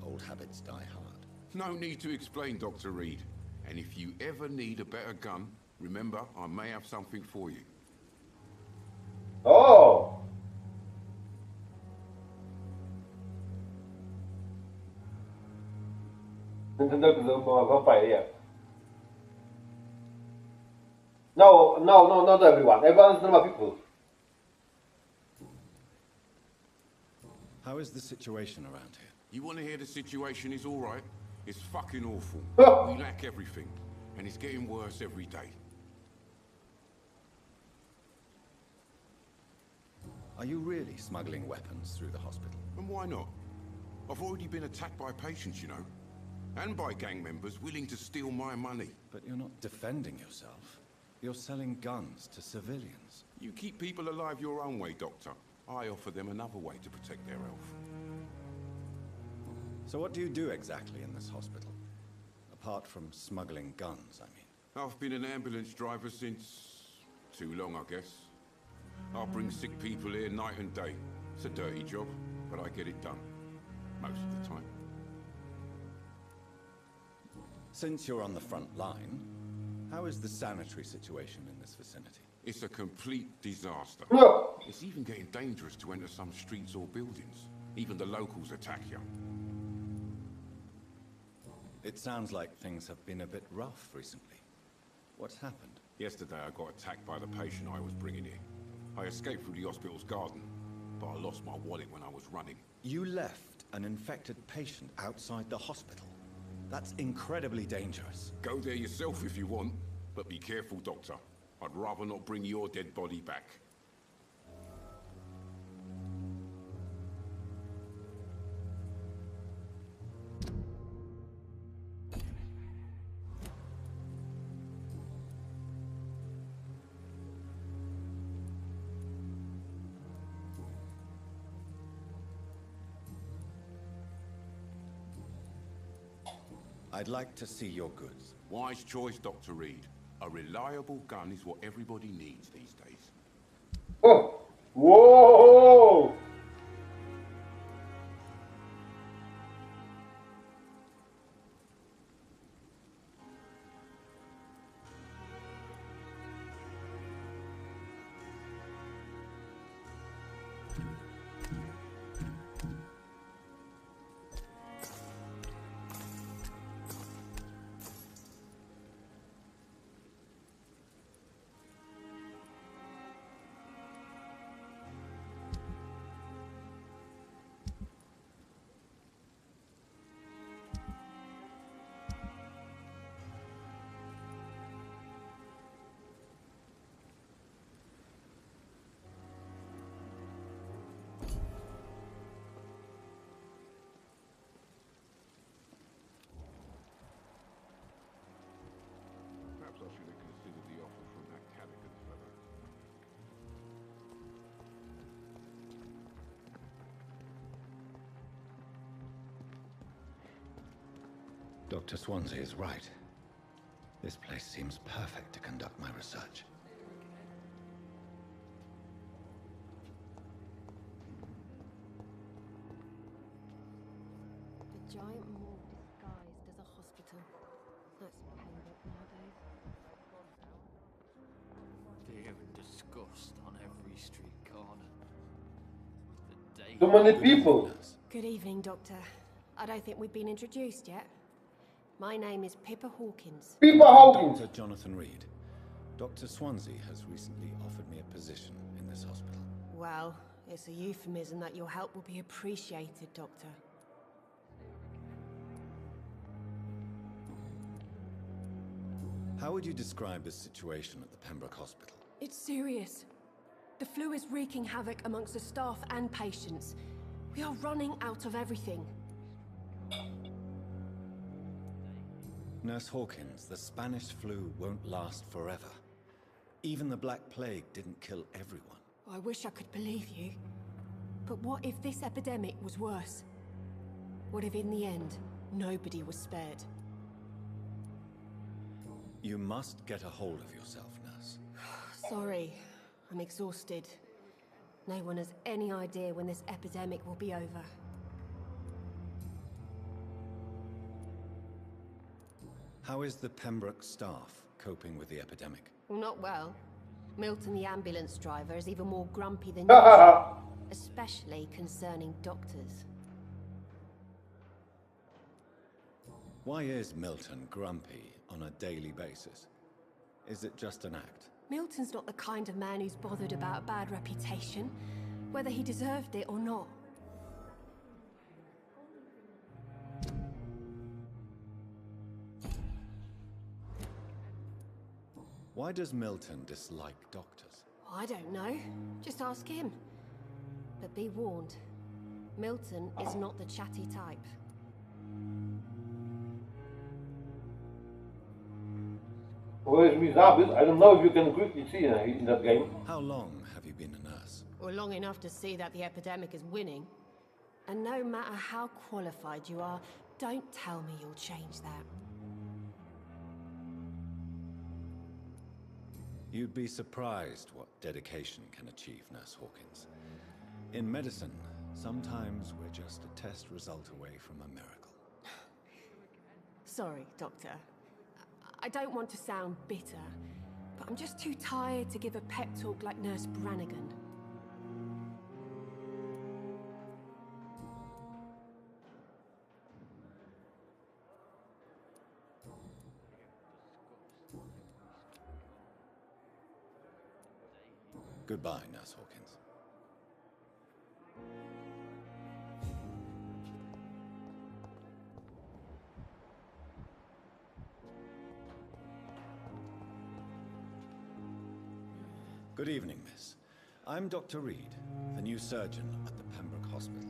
Old habits die hard. No need to explain, Dr. Reed. And if you ever need a better gun, remember, I may have something for you. Oh! Înțeleg că vampire. No, not everyone. Everyone is normal people. How is the situation around here? You want to hear the situation is all right? It's fucking awful. We lack everything, and it's getting worse every day. Are you really smuggling weapons through the hospital? And why not? I've already been attacked by patients, you know. And by gang members willing to steal my money. But you're not defending yourself. You're selling guns to civilians. You keep people alive your own way, Doctor. I offer them another way to protect their health. So what do you do exactly in this hospital? Apart from smuggling guns, I mean. I've been an ambulance driver since... too long, I guess. I bring sick people here night and day. It's a dirty job, but I get it done. Most of the time. Since you're on the front line, how is the sanitary situation in this vicinity? It's a complete disaster. It's even getting dangerous to enter some streets or buildings. Even the locals attack you. It sounds like things have been a bit rough recently. What's happened? Yesterday I got attacked by the patient I was bringing here. I escaped through the hospital's garden, but I lost my wallet when I was running. You left an infected patient outside the hospital? That's incredibly dangerous. Go there yourself if you want, but be careful, Doctor. I'd rather not bring your dead body back. I'd like to see your goods. Wise choice, Dr. Reed. A reliable gun is what everybody needs these days. Oh! Whoa! Perhaps I should have considered the offer from that Callaghan fellow. Dr. Swansea is right. This place seems perfect to conduct my research. The giant morgue disguised as a hospital. That's Pembroke nowadays. Fear and disgust on every street corner. The day So many people. Good evening, Doctor. I don't think we've been introduced yet. My name is Pippa Hawkins. Pippa Hawkins. Dr. Jonathan Reed. Dr. Swansea has recently offered me a position in this hospital. Well, it's a euphemism that your help will be appreciated, Doctor. How would you describe the situation at the Pembroke Hospital? It's serious. The flu is wreaking havoc amongst the staff and patients. We are running out of everything. Nurse Hawkins, the Spanish flu won't last forever. Even the Black Plague didn't kill everyone. I wish I could believe you. But what if this epidemic was worse? What if in the end, nobody was spared? You must get a hold of yourself, nurse. Sorry, I'm exhausted. No one has any idea when this epidemic will be over. How is the Pembroke staff coping with the epidemic? Well, not well. Milton, the ambulance driver, is even more grumpy than usual. Especially concerning doctors. Why is Milton grumpy on a daily basis? Is it just an act? Milton's not the kind of man who's bothered about a bad reputation, whether he deserved it or not. Why does Milton dislike doctors? I don't know. Just ask him. But be warned, Milton is not the chatty type. Where is Miss Abis? I don't know if you can quickly see in that game. How long have you been a nurse? Well, long enough to see that the epidemic is winning. And no matter how qualified you are, don't tell me you'll change that. You'd be surprised what dedication can achieve, Nurse Hawkins. In medicine, sometimes we're just a test result away from a miracle. Sorry, Doctor. I don't want to sound bitter, but I'm just too tired to give a pep talk like Nurse Brannigan. Goodbye, Nurse Hawkins. Good evening, miss. I'm Dr. Reed, the new surgeon at the Pembroke Hospital.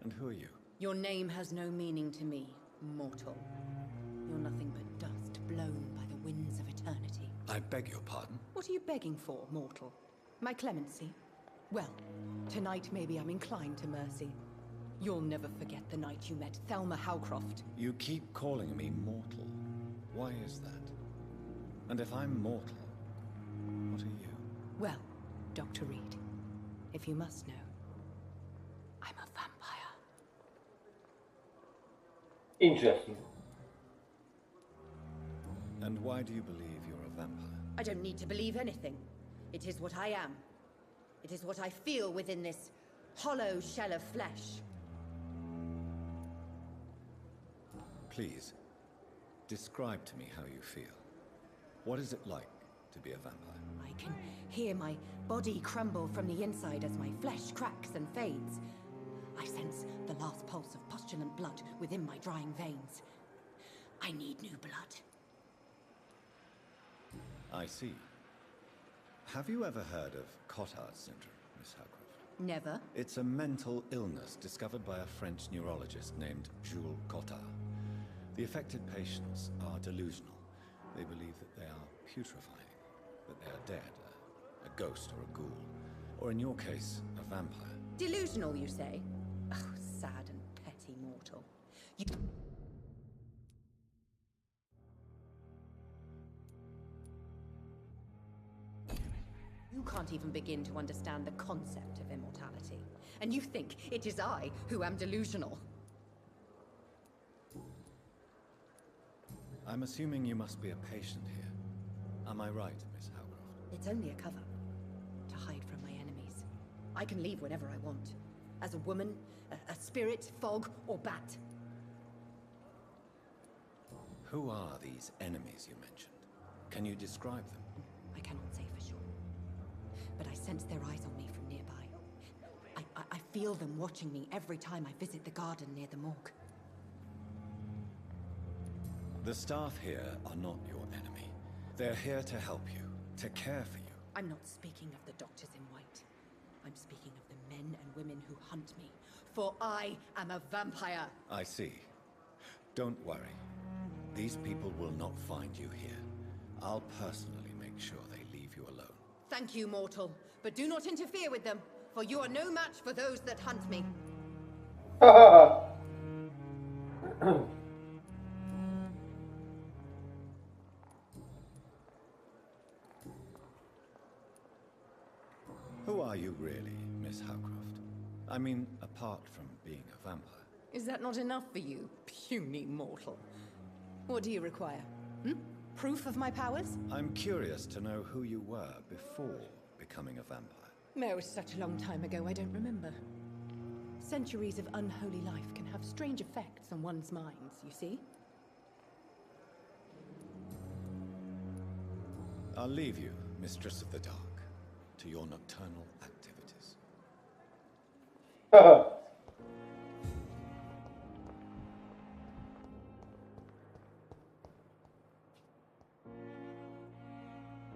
And who are you? Your name has no meaning to me, mortal. You're nothing but dust blown by the winds of eternity. I beg your pardon? What are you begging for, mortal? My clemency? Well, tonight maybe I'm inclined to mercy. You'll never forget the night you met Thelma Howcroft. You keep calling me mortal. Why is that? And if I'm mortal, what are you? Well, Dr. Reed, if you must know, I'm a vampire. Interesting. And why do you believe you're a vampire? I don't need to believe anything. It is what I am. It is what I feel within this hollow shell of flesh. Please, describe to me how you feel. What is it like to be a vampire? I can hear my body crumble from the inside as my flesh cracks and fades. I sense the last pulse of postulant blood within my drying veins. I need new blood. I see. Have you ever heard of Cotard syndrome, Miss Howcroft? Never. It's a mental illness discovered by a French neurologist named Jules Cotard. The affected patients are delusional. They believe that they are putrefying, that they are dead, a ghost or a ghoul, or in your case, a vampire. Delusional, you say? Oh, sad and petty mortal. You can't even begin to understand the concept of immortality. And you think it is I who am delusional. I'm assuming you must be a patient here. Am I right, Miss Howcroft? It's only a cover. To hide from my enemies. I can leave whenever I want. As a woman, a spirit, fog, or bat. Who are these enemies you mentioned? Can you describe them? I cannot say for sure. But I sense their eyes on me from nearby. I feel them watching me every time I visit the garden near the morgue. The staff here are not your enemy. They're here to help you, to care for you. I'm not speaking of the doctors in white. I'm speaking of the men and women who hunt me. For I am a vampire. I see. Don't worry. These people will not find you here. I'll personally make sure they leave you alone. Thank you, mortal. But do not interfere with them, for you are no match for those that hunt me. Who are you really, Miss Howcroft? I mean, apart from being a vampire. Is that not enough for you, puny mortal? What do you require? Proof of my powers? I'm curious to know who you were before becoming a vampire. It was such a long time ago, I don't remember. Centuries of unholy life can have strange effects on one's minds, you see? I'll leave you, Mistress of the Dark, to your nocturnal activities.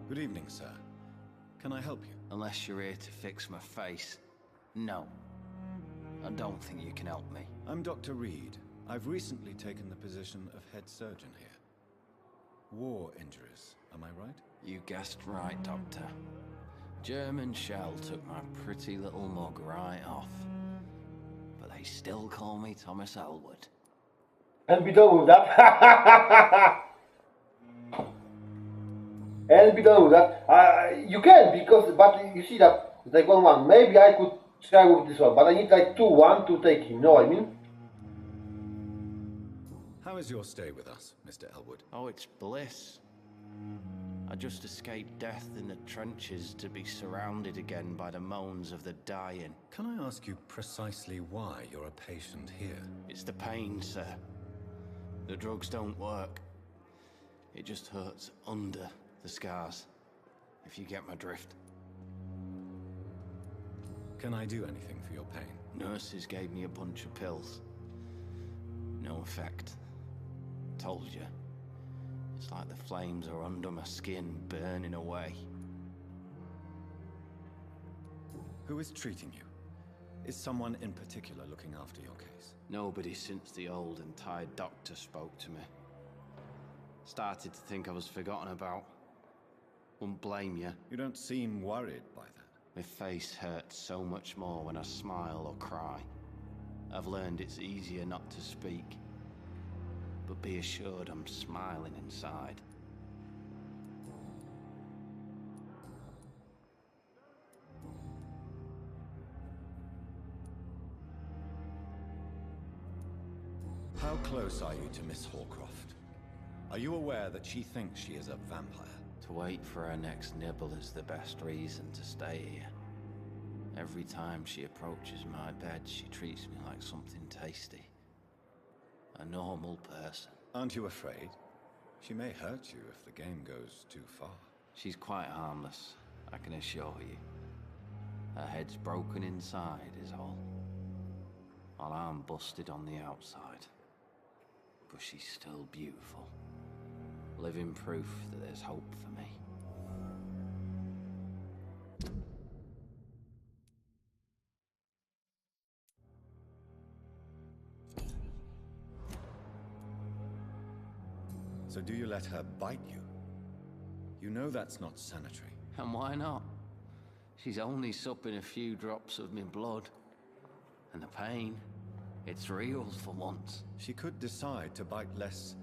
Good evening, sir. Can I help you? Unless you're here to fix my face. No. I don't think you can help me. I'm Dr. Reed. I've recently taken the position of head surgeon here. War injuries, am I right? You guessed right, Doctor. German shell took my pretty little mug right off. But they still call me Thomas Elwood. And be done with that. And be done with that. You can, because, but you see that, like 1-1. Maybe I could try with this one, but I need like 2-1 to take him, you know what I mean? How is your stay with us, Mr. Elwood? Oh, it's bliss. I just escaped death in the trenches to be surrounded again by the moans of the dying. Can I ask you precisely why you're a patient here? It's the pain, sir. The drugs don't work. It just hurts under the scars, if you get my drift. Can I do anything for your pain? Nurses gave me a bunch of pills. No effect. Told you. It's like the flames are under my skin, burning away. Who is treating you? Is someone in particular looking after your case? Nobody since the old and tired doctor spoke to me. Started to think I was forgotten about. Wouldn't blame you. You don't seem worried by that. My face hurts so much more when I smile or cry. I've learned it's easier not to speak. But be assured I'm smiling inside. How close are you to Miss Horcroft? Are you aware that she thinks she is a vampire? To wait for her next nibble is the best reason to stay here. Every time she approaches my bed, she treats me like something tasty. A normal person. Aren't you afraid? She may hurt you if the game goes too far. She's quite harmless, I can assure you. Her head's broken inside is all. While I'm busted on the outside. But she's still beautiful. Living proof that there's hope for me. So do you let her bite you? You know that's not sanitary. And why not? She's only supping a few drops of my blood. And the pain, it's real for once. She could decide to bite less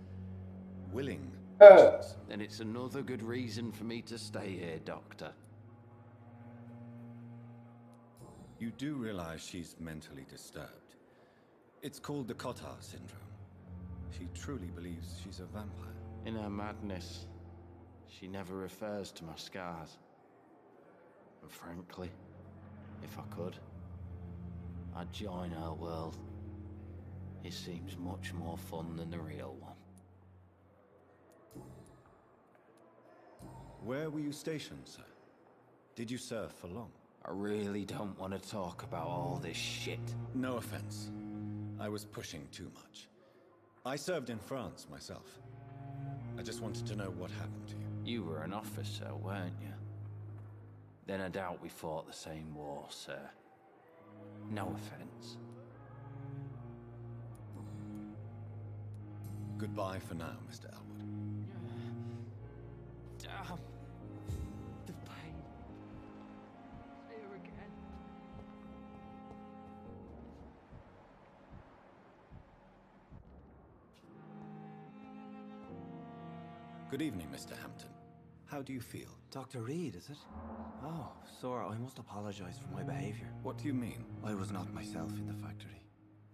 willing. Then it's another good reason for me to stay here, Doctor. You do realize she's mentally disturbed. It's called the Cotard syndrome. She truly believes she's a vampire. In her madness, she never refers to my scars. And frankly, if I could, I'd join her world. It seems much more fun than the real one. Where were you stationed, sir? Did you serve for long? I really don't want to talk about all this shit. No offense. I was pushing too much. I served in France myself. I just wanted to know what happened to you. You were an officer, weren't you? Then I doubt we fought the same war, sir. No offense. Goodbye for now, Mr. Elwood. Damn. The pain. Here again. Good evening, Mr. Hampton. How do you feel? Dr. Reed, is it? Oh, sir, I must apologize for my behavior. What do you mean? I was not myself in the factory.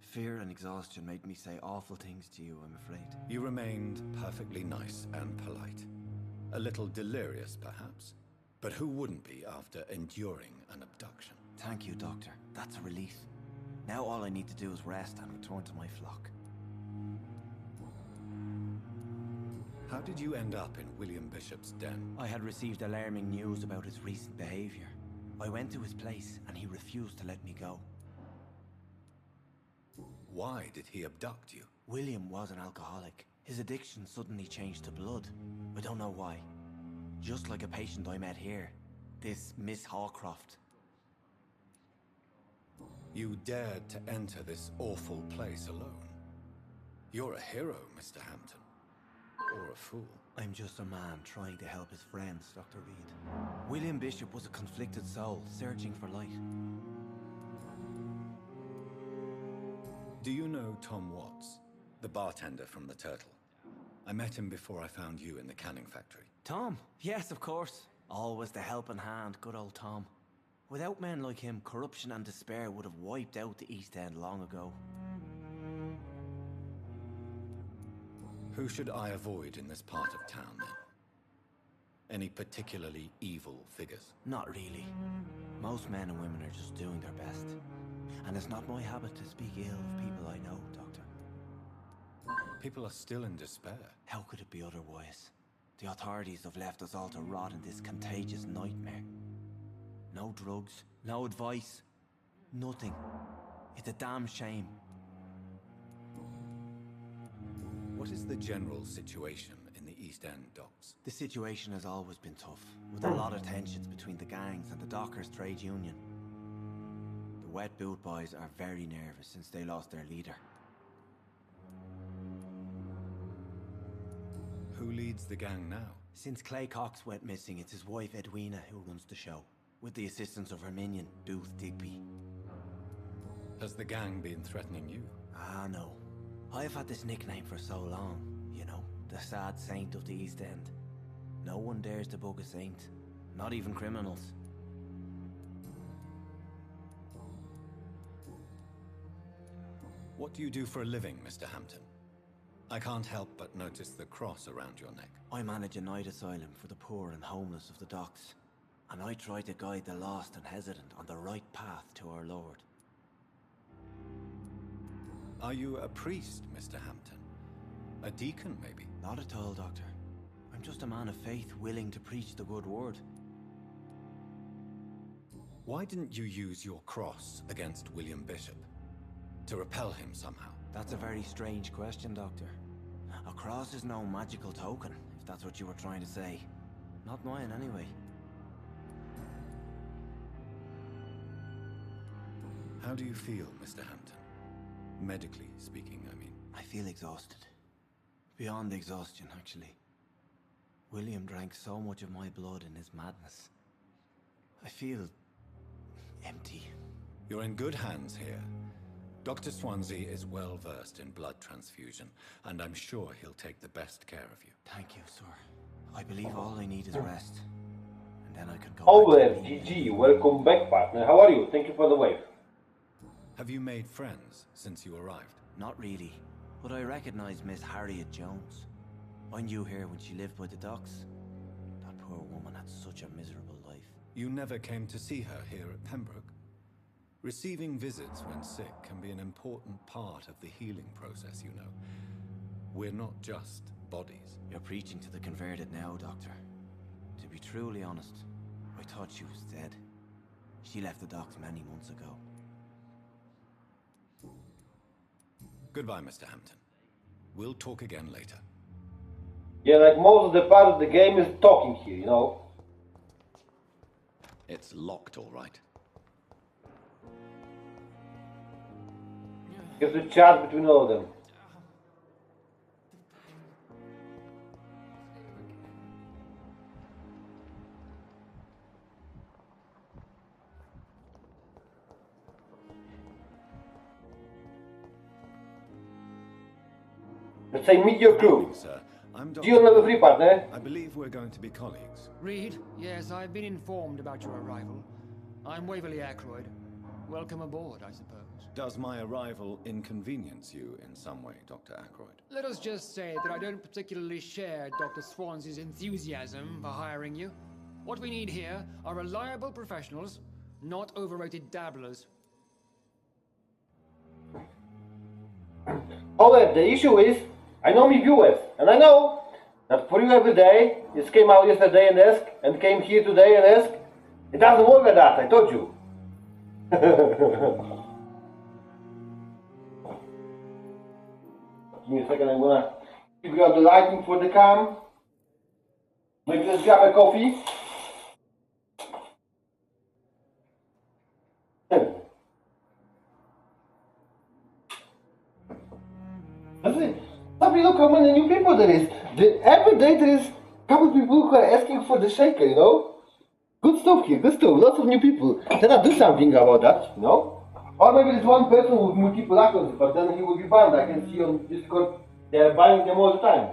Fear and exhaustion made me say awful things to you, I'm afraid. You remained perfectly nice and polite. A little delirious, perhaps. But who wouldn't be after enduring an abduction? Thank you, Doctor. That's a relief. Now all I need to do is rest and return to my flock. How did you end up in William Bishop's den? I had received alarming news about his recent behavior. I went to his place and he refused to let me go. Why did he abduct you? William was an alcoholic. His addiction suddenly changed to blood. I don't know why. Just like a patient I met here. This Miss Hawcroft. You dared to enter this awful place alone. You're a hero, Mr. Hampton. Or a fool. I'm just a man trying to help his friends, Dr. Reed. William Bishop was a conflicted soul, searching for light. Do you know Tom Watts, the bartender from the Turtle? I met him before I found you in the canning factory. Tom? Yes, of course. Always the helping hand, good old Tom. Without men like him, corruption and despair would have wiped out the East End long ago. Who should I avoid in this part of town, then? Any particularly evil figures? Not really. Most men and women are just doing their best. And it's not my habit to speak ill of people I know, Doctor. People are still in despair. How could it be otherwise? The authorities have left us all to rot in this contagious nightmare. No drugs, no advice, nothing. It's a damn shame. What is the general situation in the East End docks? The situation has always been tough, with a lot of tensions between the gangs and the dockers' trade union. The Wet Boot Boys are very nervous since they lost their leader. Who leads the gang now? Since Clay Cox went missing, it's his wife Edwina who runs the show, with the assistance of her minion, Booth Digby. Has the gang been threatening you? Ah, no. I've had this nickname for so long, you know, the sad saint of the East End. No one dares to bug a saint, not even criminals. What do you do for a living, Mr. Hampton? I can't help but notice the cross around your neck. I manage a night asylum for the poor and homeless of the docks, and I try to guide the lost and hesitant on the right path to our Lord. Are you a priest, Mr. Hampton? A deacon, maybe? Not at all, Doctor. I'm just a man of faith willing to preach the good word. Why didn't you use your cross against William Bishop? To repel him somehow? That's a very strange question, Doctor. A cross is no magical token, if that's what you were trying to say. Not mine, anyway. How do you feel, Mr. Hampton? Medically speaking, I mean. I feel exhausted. Beyond exhaustion, actually. William drank so much of my blood in his madness. I feel empty. You're in good hands here. Dr. Swansea is well versed in blood transfusion, and I'm sure he'll take the best care of you. Thank you, sir. I believe all I need is rest. And then I can go Oler, GG, welcome back, partner. How are you? Thank you for the wave. Have you made friends since you arrived? Not really, but I recognize Miss Harriet Jones. I knew her when she lived by the docks. That poor woman had such a miserable life. You never came to see her here at Pembroke? Receiving visits when sick can be an important part of the healing process, you know. We're not just bodies. You're preaching to the converted now, Doctor. To be truly honest, I thought she was dead. She left the docks many months ago. Goodbye, Mr. Hampton. We'll talk again later. Yeah, like most of the part of the game is talking here, you know? It's locked, all right. You have to chat between all of them. Let's say meet your crew. Sir, I'm Geo level 3, partner. I believe we're going to be colleagues. Reed, yes, I've been informed about your arrival. I'm Waverly Ackroyd. Welcome aboard, I suppose. Does my arrival inconvenience you in some way, Dr. Ackroyd? Let us just say that I don't particularly share Dr. Swans's enthusiasm for hiring you. What we need here are reliable professionals, not overrated dabblers. However, the issue is, I know me viewers, and I know that for you every day, this came out yesterday and asked, and came here today and asked, it doesn't work like that, I told you. Give me a second, I'm gonna figure out the lighting for the cam. Maybe let's grab a coffee. Somebody look how many new people there is. Every day there is a couple of people who are asking for the shaker, you know? Good stuff here, good stuff. Lots of new people. Can I do something about that, you know? Or maybe there's one person with multiple accounts, but then he will be banned. I can see on Discord they're buying them all the time.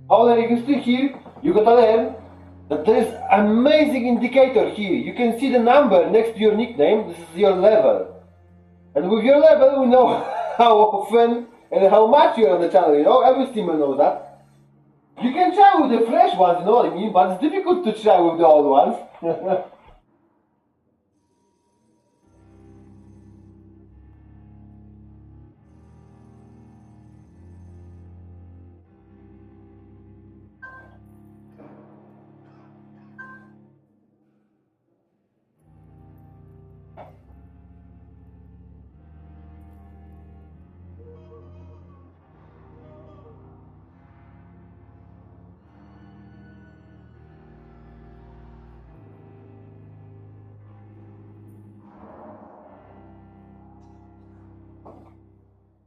However, if you still here, you gotta learn that there is amazing indicator here. You can see the number next to your nickname. This is your level. And with your level, we know how often and how much you're on the channel, you know? Every streamer knows that. You can try with the fresh ones, you know what I mean? But it's difficult to try with the old ones.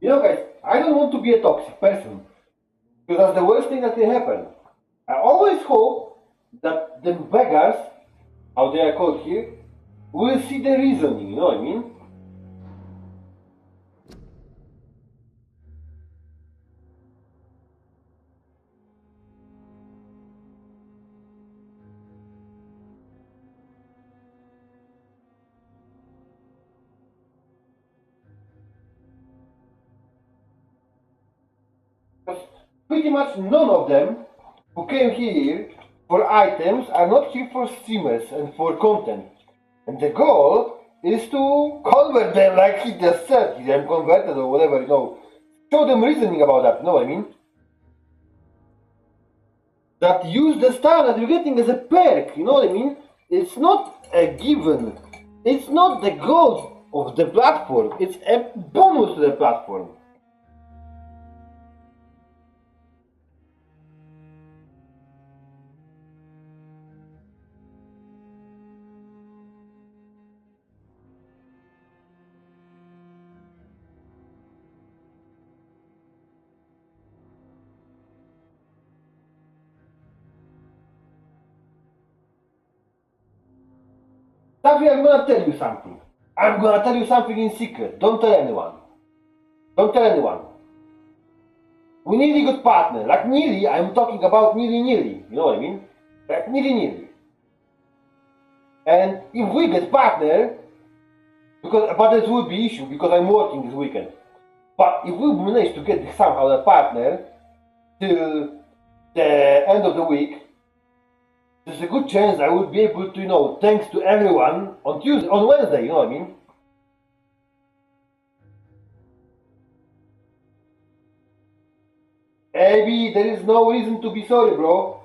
You know, guys, I don't want to be a toxic person, because that's the worst thing that can happen. I always hope that the beggars, how they are called here, will see the reasoning, you know what I mean? Pretty much none of them who came here for items are not here for streamers and for content. And the goal is to convert them like he just said, he them converted or whatever, you know. Show them reasoning about that, you know what I mean? That use the star that you're getting as a perk, you know what I mean? It's not a given. It's not the goal of the platform. It's a bonus to the platform. Taffy, I'm gonna tell you something. I'm gonna tell you something in secret. Don't tell anyone. Don't tell anyone. We need a good partner. Like nearly, I'm talking about nearly. You know what I mean? Like nearly. And if we get partner, but it will be issue because I'm working this weekend. But if we manage to get somehow a partner till the end of the week, there's a good chance I will be able to, you know, thanks to everyone on Tuesday, on Wednesday, you know what I mean? Abby, there is no reason to be sorry, bro.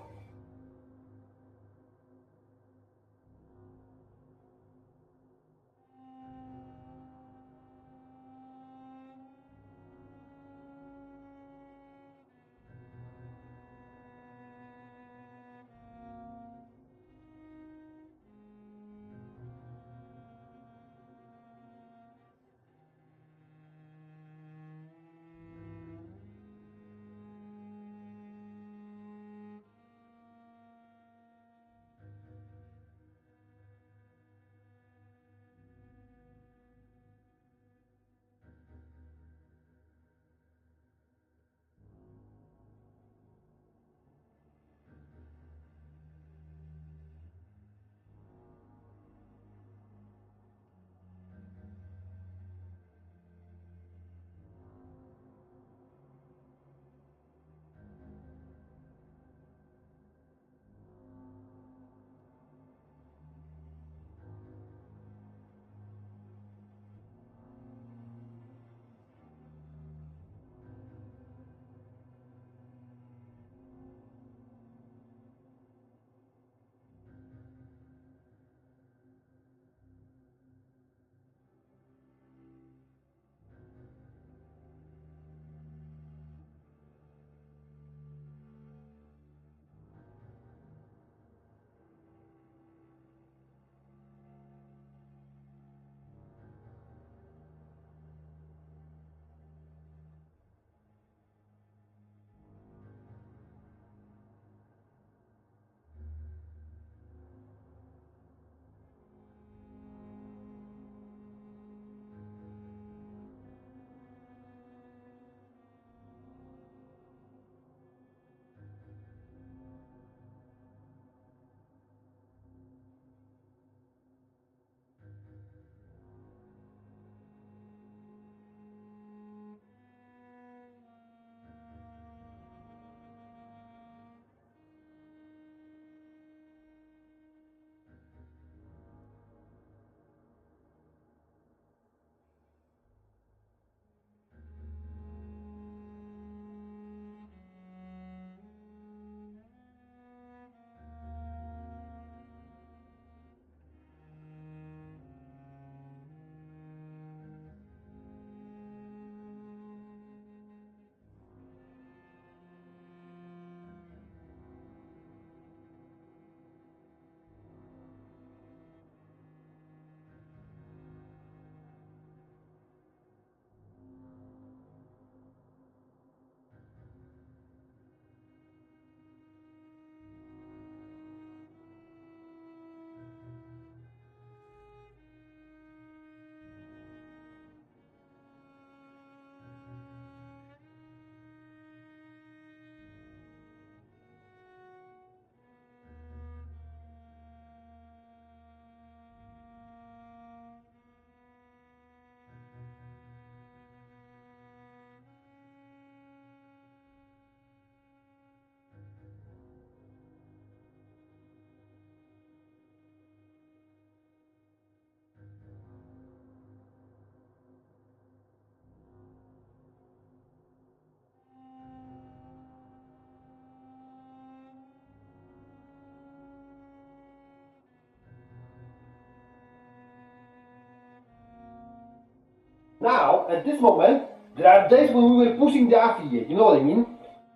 now, at this moment, there are days when we were pushing the affiliate, you know what I mean?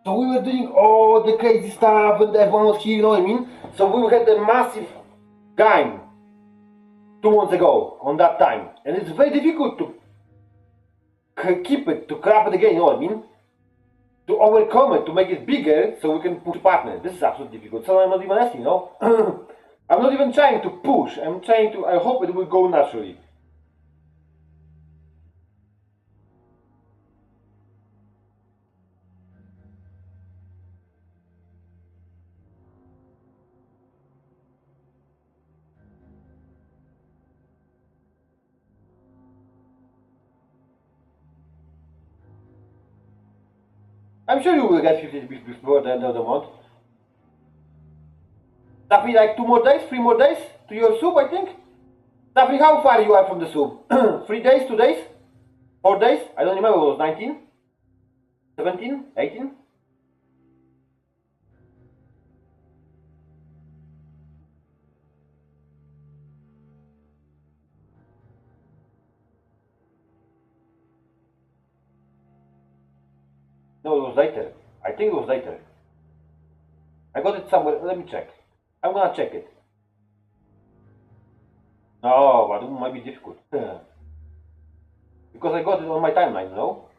So we were doing all the crazy stuff and everyone was here, you know what I mean? So we had a massive game 2 months ago, on that time. And it's very difficult to keep it, to crap it again, you know what I mean? To overcome it, to make it bigger, so we can push partners. This is absolutely difficult. So I'm not even asking, you know? I'm not even trying to push. I'm trying to, I hope it will go naturally. I'm sure you will get 50 before the end of the month. Taffy, like 2 more days, 3 more days to your soup, I think. Taffy, how far you are from the soup? 3 days, 2 days, 4 days? I don't remember, it was 19, 17, 18? No, it was later. I think it was later. I got it somewhere. Let me check. I'm gonna check it. No, but it might be difficult. Because I got it on my timeline, no?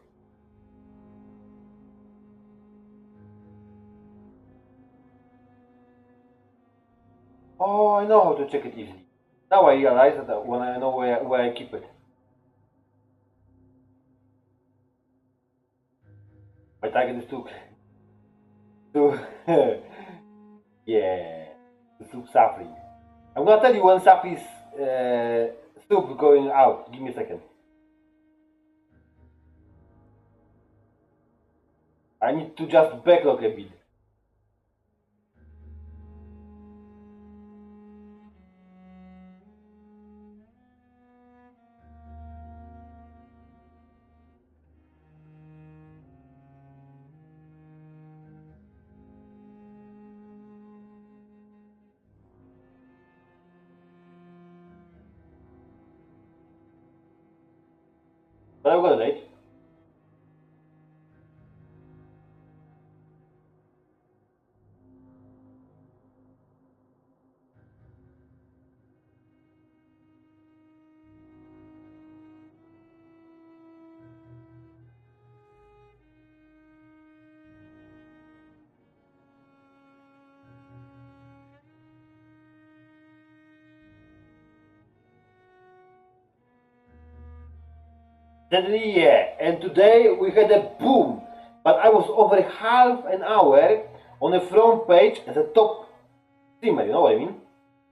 Oh, I know how to check it easily. Now I realize that when I know where I keep it. My target is to yeah, the soup suffering. I'm gonna tell you when Safi's soup going out. Give me a second. I need to just backlog a bit. But I've got a date. Yeah, and today we had a boom, but I was over half an hour on the front page as a top streamer, you know what I mean?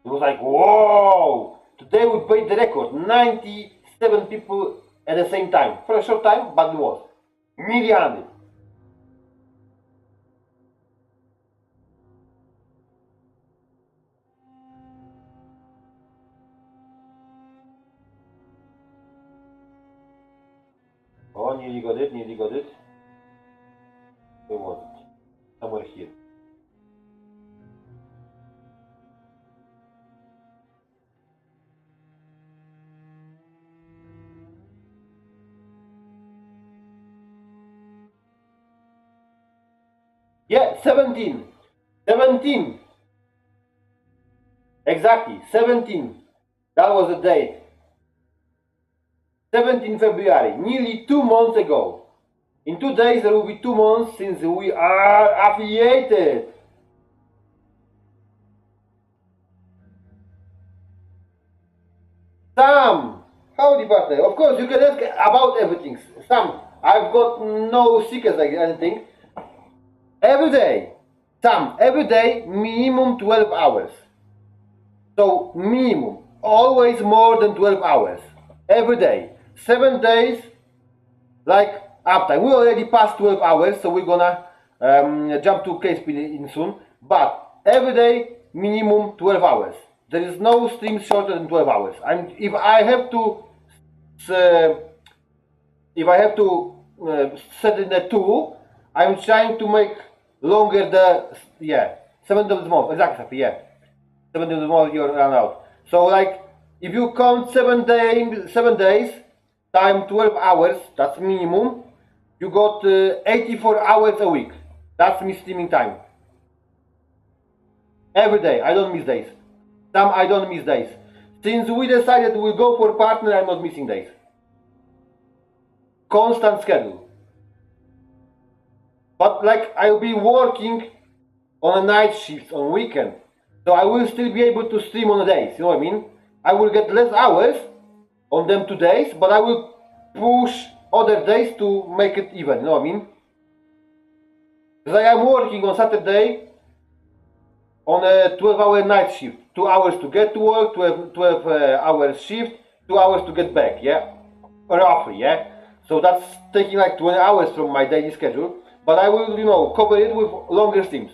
It was like, whoa! Today we beat the record, 97 people at the same time. For a short time, but it was. Nearly 100. Oh, nearly got it, nearly got it. Where was it? Somewhere here. Yeah, 17. 17. Exactly, 17. That was the date. 17 February, nearly 2 months ago. In 2 days there will be 2 months since we are affiliated. Sam, howdy partner. Of course you can ask about everything. Sam, I've got no secrets like anything. Every day, Sam, every day minimum 12 hours. So minimum, always more than 12 hours. Every day. 7 days, like uptime. We already passed 12 hours, so we're gonna jump to case in soon. But every day, minimum 12 hours. There is no stream shorter than 12 hours. If I have to set in a tool, I'm trying to make longer the 7 days more. Exactly, yeah. 7 days more you run out. So like if you count 7 days, time 12 hours, that's minimum, you got 84 hours a week. That's me streaming time. Every day, I don't miss days. Some I don't miss days. Since we decided we'll go for partner, I'm not missing days. Constant schedule. But like I'll be working on a night shift on weekend, so I will still be able to stream on the days, you know what I mean? I will get less hours on them 2 days, but I will push other days to make it even, you know what I mean? Because I am working on Saturday on a 12-hour night shift. 2 hours to get to work, 12 hours shift, 2 hours to get back, yeah? Roughly, yeah? So that's taking like 20 hours from my daily schedule, but I will, you know, cover it with longer streams.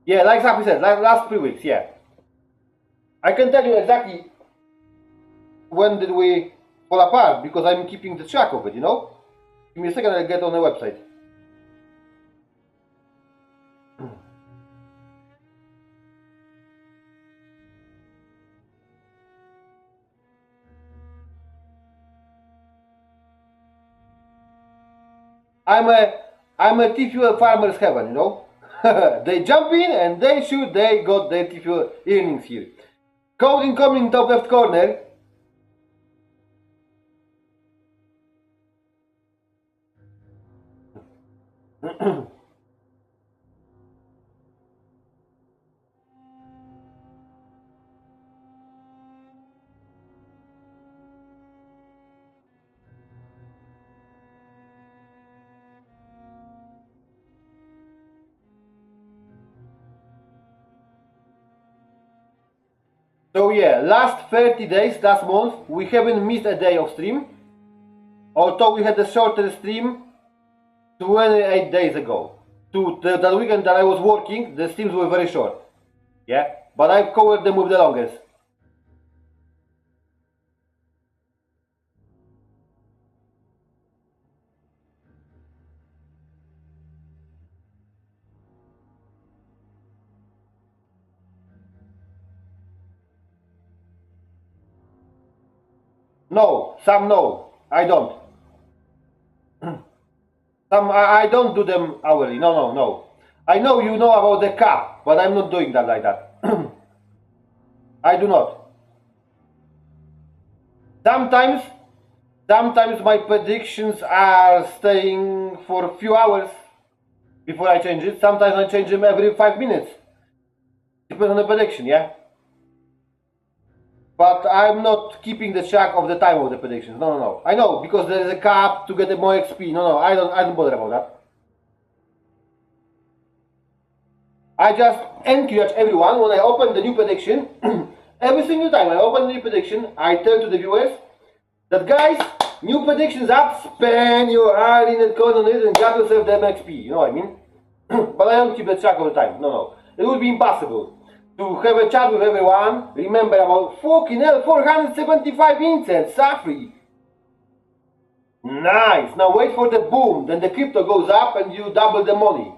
Yeah, like Safi said, last 3 weeks, yeah. I can tell you exactly when did we fall apart, because I'm keeping the track of it, you know? Give me a second, I'll get on the website. I'm a T-Fuel farmer's heaven, you know? They jump in and they shoot, they got their T-Fuel earnings here. Code incoming top left corner. So yeah, last 30 days, last month, we haven't missed a day of stream. Although we had a shorter stream 28 days ago. That weekend that I was working, the streams were very short. Yeah, but I've covered them with the longest. No, some no, I don't. Some I don't do them hourly. No. I know you know about the cap, but I'm not doing that like that. I do not. Sometimes my predictions are staying for a few hours before I change it. Sometimes I change them every 5 minutes. Depends on the prediction, yeah? But I'm not keeping the track of the time of the predictions. No. I know, because there is a cap to get a more XP. No, I don't bother about that. I just encourage everyone when I open the new prediction, every single time I open the new prediction, I tell to the viewers that guys, new predictions up, spend your heart in it, code on it, and grab yourself them XP. You know what I mean? But I don't keep the track of the time. No. It would be impossible to have a chat with everyone. Remember about fucking hell, 475 incense, Safri. Nice. Now wait for the boom. Then the crypto goes up and you double the money.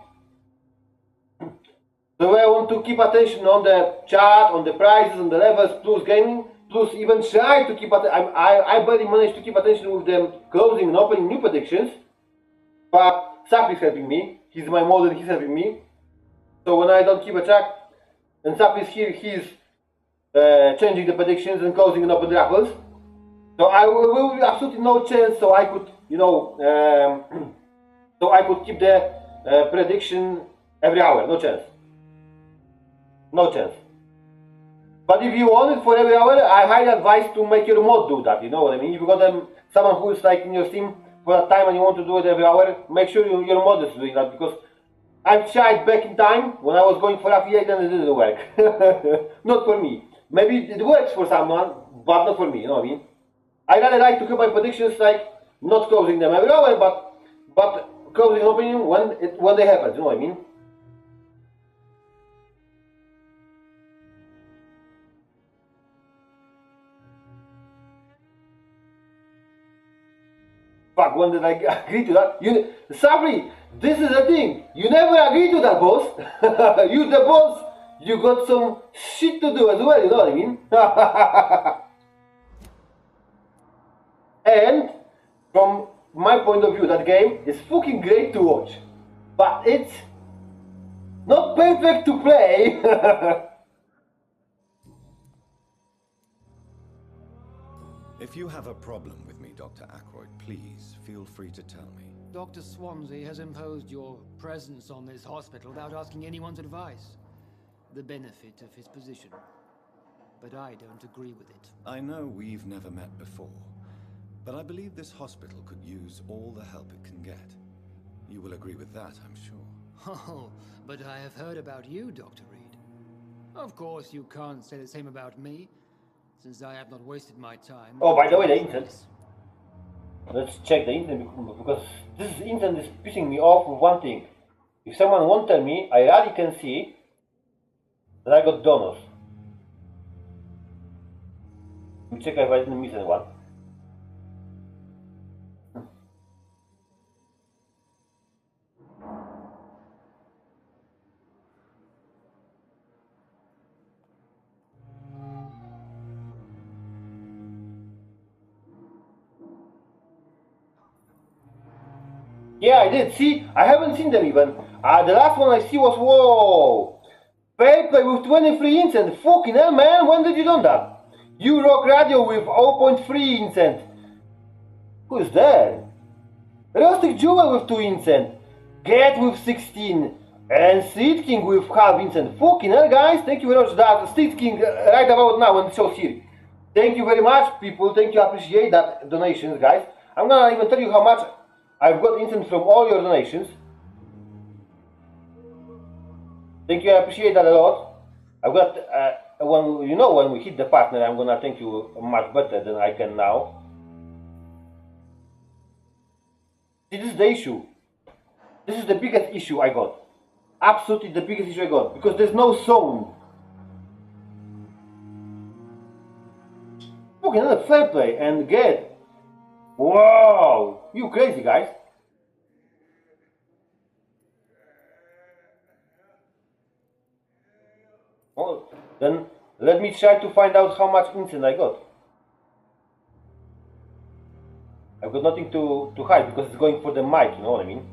So I want to keep attention on the chat, on the prices, on the levels, plus gaming, plus even try to keep I barely managed to keep attention with them closing and opening new predictions. But Sap is helping me. He's my model, he's helping me. So when I don't keep a track, and Sap is here, he's changing the predictions and closing and opening raffles. So I will be absolutely no chance, so I could, you know, so I could keep the prediction every hour, no chance. No chance. But if you want it for every hour, I highly advise to make your mod do that, you know what I mean? If you got someone who is like in your team for that time and you want to do it every hour, make sure your mod is doing that, because I've tried back in time when I was going for affiliate and it didn't work. Not for me. Maybe it works for someone, but not for me, you know what I mean? I rather like to keep my predictions like not closing them every hour, but closing an opening when they happen, you know what I mean? Fuck, when did I agree to that? Sabri, this is the thing. You never agree to that, boss. You the boss. You got some shit to do as well, you know what I mean? And from my point of view, that game is fucking great to watch. But it's not perfect to play. If you have a problem with me, Dr. Ackroyd, please feel free to tell me. Dr. Swansea has imposed your presence on this hospital without asking anyone's advice. The benefit of his position. But I don't agree with it. I know we've never met before, but I believe this hospital could use all the help it can get. You will agree with that, I'm sure. Oh, but I have heard about you, Dr. Reed. Of course, you can't say the same about me, since I have not wasted my time. Oh, by the way, the internet. Let's check the internet, because this internet is pissing me off with one thing. If someone won't tell me, I already can see that I got donors. We check if I didn't miss anyone. Yeah, I did. See, I haven't seen them even. The last one I see was, whoa, fair play with 23 incent. Fucking hell, man, when did you do that? You rock radio with 0.3 incent. Who's there? Rustic Jewel with 2 incent. Get with 16. And Street King with half incent. Fucking hell, guys, thank you very much. That Street King right about now when it shows here. Thank you very much, people. Thank you, I appreciate that donations, guys. I'm gonna even tell you how much I've got instant from all your donations. Thank you, I appreciate that a lot. I've got, when we hit the partner, I'm gonna thank you much better than I can now. See, this is the issue. This is the biggest issue I got. Absolutely the biggest issue I got. Because there's no zone. Fucking another fair play and get. Wow! You crazy, guys. Well, then let me try to find out how much instant I got. I've got nothing to hide because it's going for the mic, you know what I mean?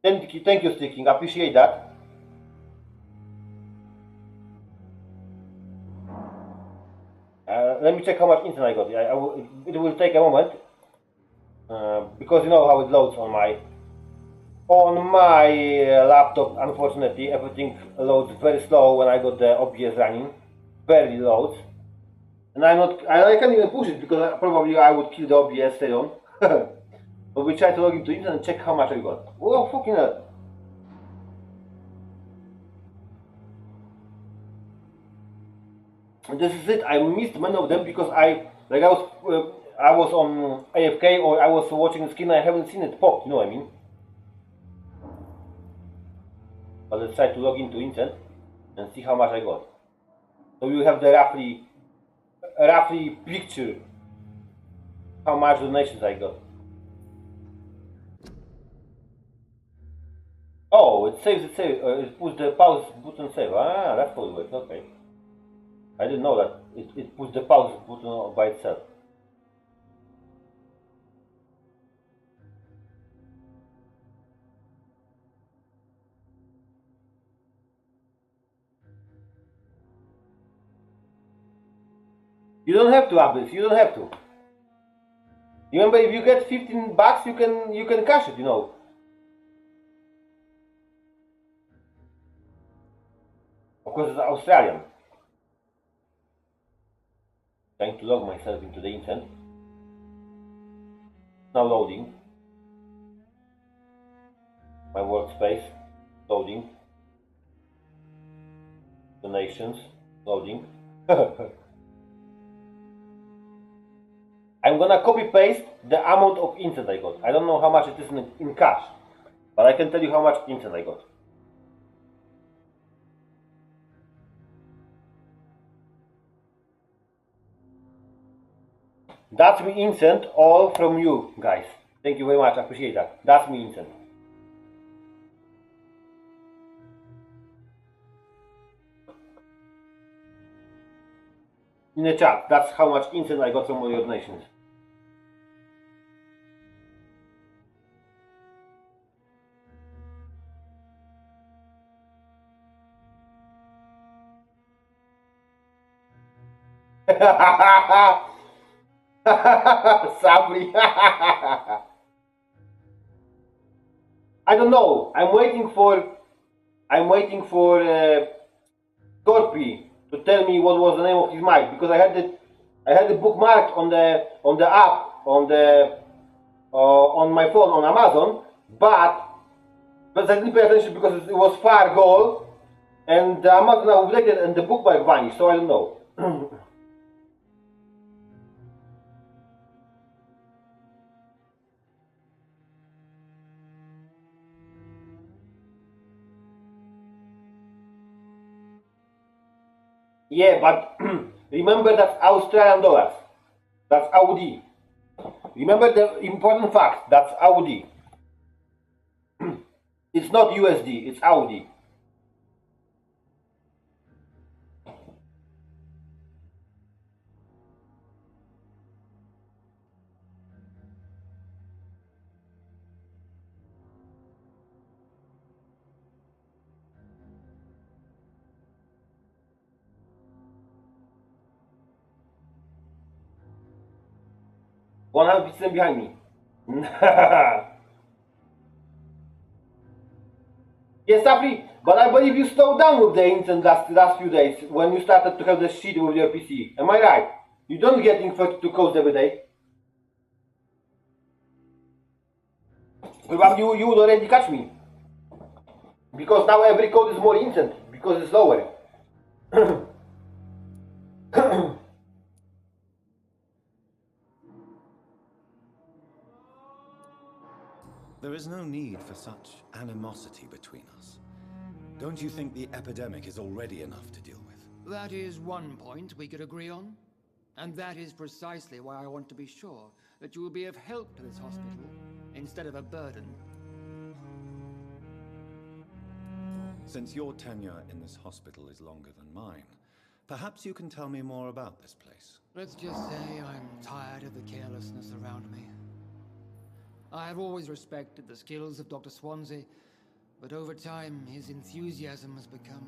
Thank you, Sticking. Appreciate that. Let me check how much instant I got. It will take a moment because you know how it loads on my laptop. Unfortunately, everything loads very slow when I got the OBS running. Barely loads, and I can't even push it because probably I would kill the OBS straight on. But we try to log into internet and check how much I got. Oh, fucking hell. And this is it. I missed many of them because I was on AFK or I was watching the skin. I haven't seen it pop. You know what I mean? But let's try to log into internet and see how much I got. So you have the roughly picture how much donations I got. Oh, it saves. It puts the pause button save. Ah, that's how it works. Okay. I didn't know that. It puts the pause button by itself. You don't have to up this. You don't have to. Remember, if you get 15 bucks, you can cash it. You know. Of course, it's Australian. Trying to log myself into the internet. Now loading. My workspace. Loading. Donations. Loading. I'm gonna copy paste the amount of instant I got. I don't know how much it is in cash, but I can tell you how much instant I got. That's me instant, all from you guys. Thank you very much, I appreciate that. That's me instant. In the chat, that's how much instant I got from all your donations. Sapri. I don't know. I'm waiting for Scorpi to tell me what was the name of his mic, because I had the bookmark on the app on my phone on Amazon, but I didn't pay attention because it was far goal, and the Amazon updated and the bookmark vanished, so I don't know. Yeah, but remember that's Australian dollars. That's Audi. Remember the important fact, that's Audi. It's not USD, it's Audi. $100 behind me. Yes, Sapri, but I believe you slowed down with the instant last few days when you started to have the shit with your PC. Am I right? You don't get infected to codes every day. Probably you would already catch me. Because now every code is more instant, because it's slower. There is no need for such animosity between us. Don't you think the epidemic is already enough to deal with? That is one point we could agree on. And that is precisely why I want to be sure that you will be of help to this hospital, instead of a burden. Since your tenure in this hospital is longer than mine, perhaps you can tell me more about this place. Let's just say I'm tired of the carelessness around me. I have always respected the skills of Dr. Swansea, but over time his enthusiasm has become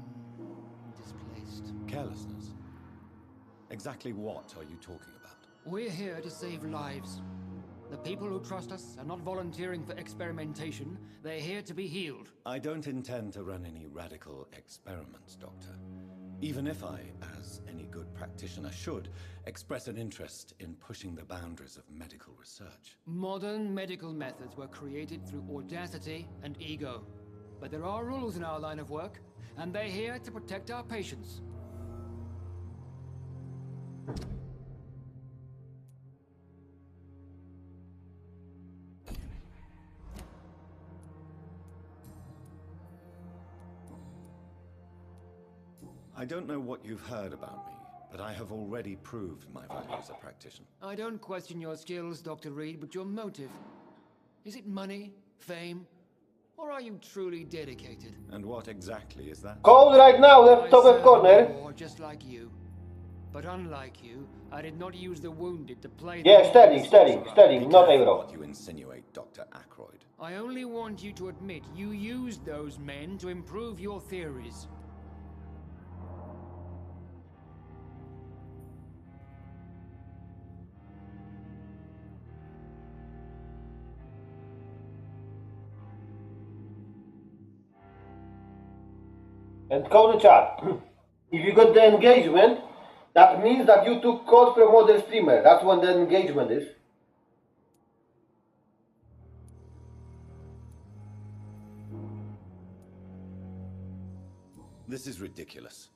displaced. Carelessness? Exactly what are you talking about? We're here to save lives. The people who trust us are not volunteering for experimentation. They're here to be healed. I don't intend to run any radical experiments, Doctor. Even if I, as any good practitioner should, express an interest in pushing the boundaries of medical research. Modern medical methods were created through audacity and ego. But there are rules in our line of work, and they're here to protect our patients. I don't know what you've heard about me, but I have already proved my value as a practitioner. I don't question your skills, Dr. Reed, but your motive. Is it money, fame, or are you truly dedicated? And what exactly is that? Code right now, left top left corner. Just like you. But unlike you, I did not use the wounded to play. Yeah, studying, not euro. What you insinuate, Dr. Ackroyd. I only want you to admit you used those men to improve your theories. And code the chat. If you got the engagement, that means that you took code from other streamer. That's when the engagement is. This is ridiculous.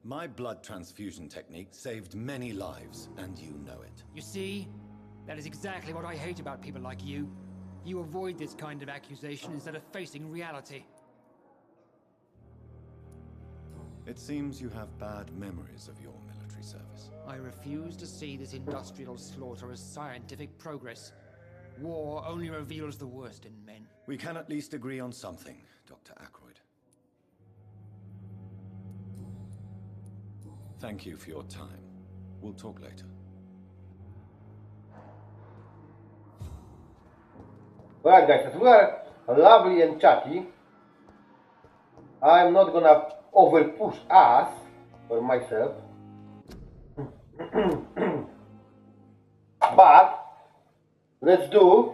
My blood transfusion technique saved many lives, and you know it. You see? That is exactly what I hate about people like you. You avoid this kind of accusation instead of facing reality. It seems you have bad memories of your military military service. I refuse to see this industrial slaughter as scientific progress. War only reveals the worst in men. We can at least agree on something, Dr. Ackroyd. Thank you for your time. We'll talk later. Alright guys, as we are lovely and chatty, I'm not gonna over push us for myself. But let's do.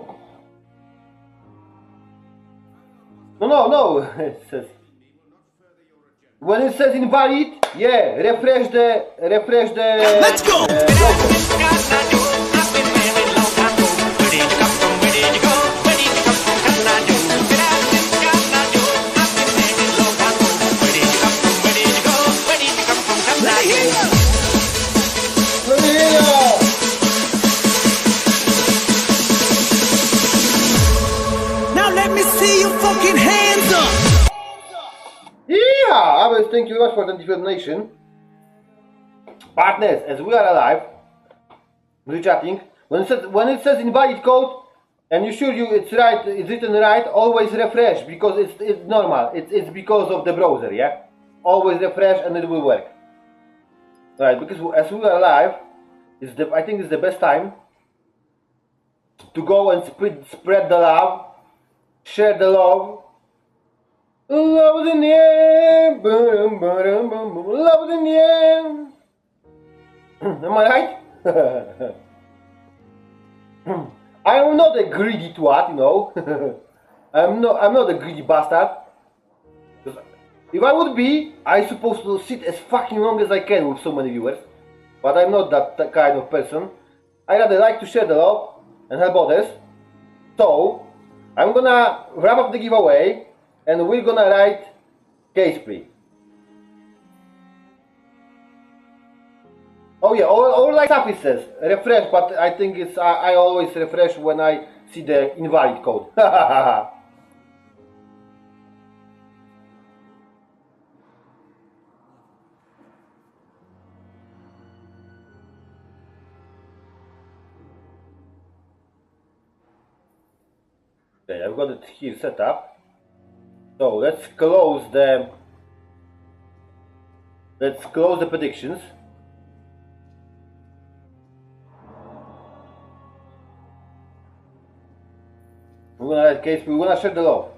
No. It says when it says invalid, yeah, refresh the. Let's go. Now let me see your fucking hands up! Yeah, I was thank you very much for the donation. Partners, as we are alive, we're chatting. When it says invalid code, and you sure it's right, it's written right, always refresh because it's normal. It's because of the browser, yeah. Always refresh and it will work. Right, because as we are alive, I think it's the best time to go and spread the love, share the love. Love in the air, love in the air. Am I right? I am not a greedy twat, you know. I'm not a greedy bastard. If I would be, I'm supposed to sit as fucking long as I can with so many viewers. But I'm not that kind of person. I rather like to share the love and help others. So, I'm gonna wrap up the giveaway and we're gonna write case plea. Oh yeah, or like Safi says, refresh, but I think it's I always refresh when I see the invalid code. Okay, I've got it here set up. So let's close the predictions. We're gonna write case, we're gonna share the love.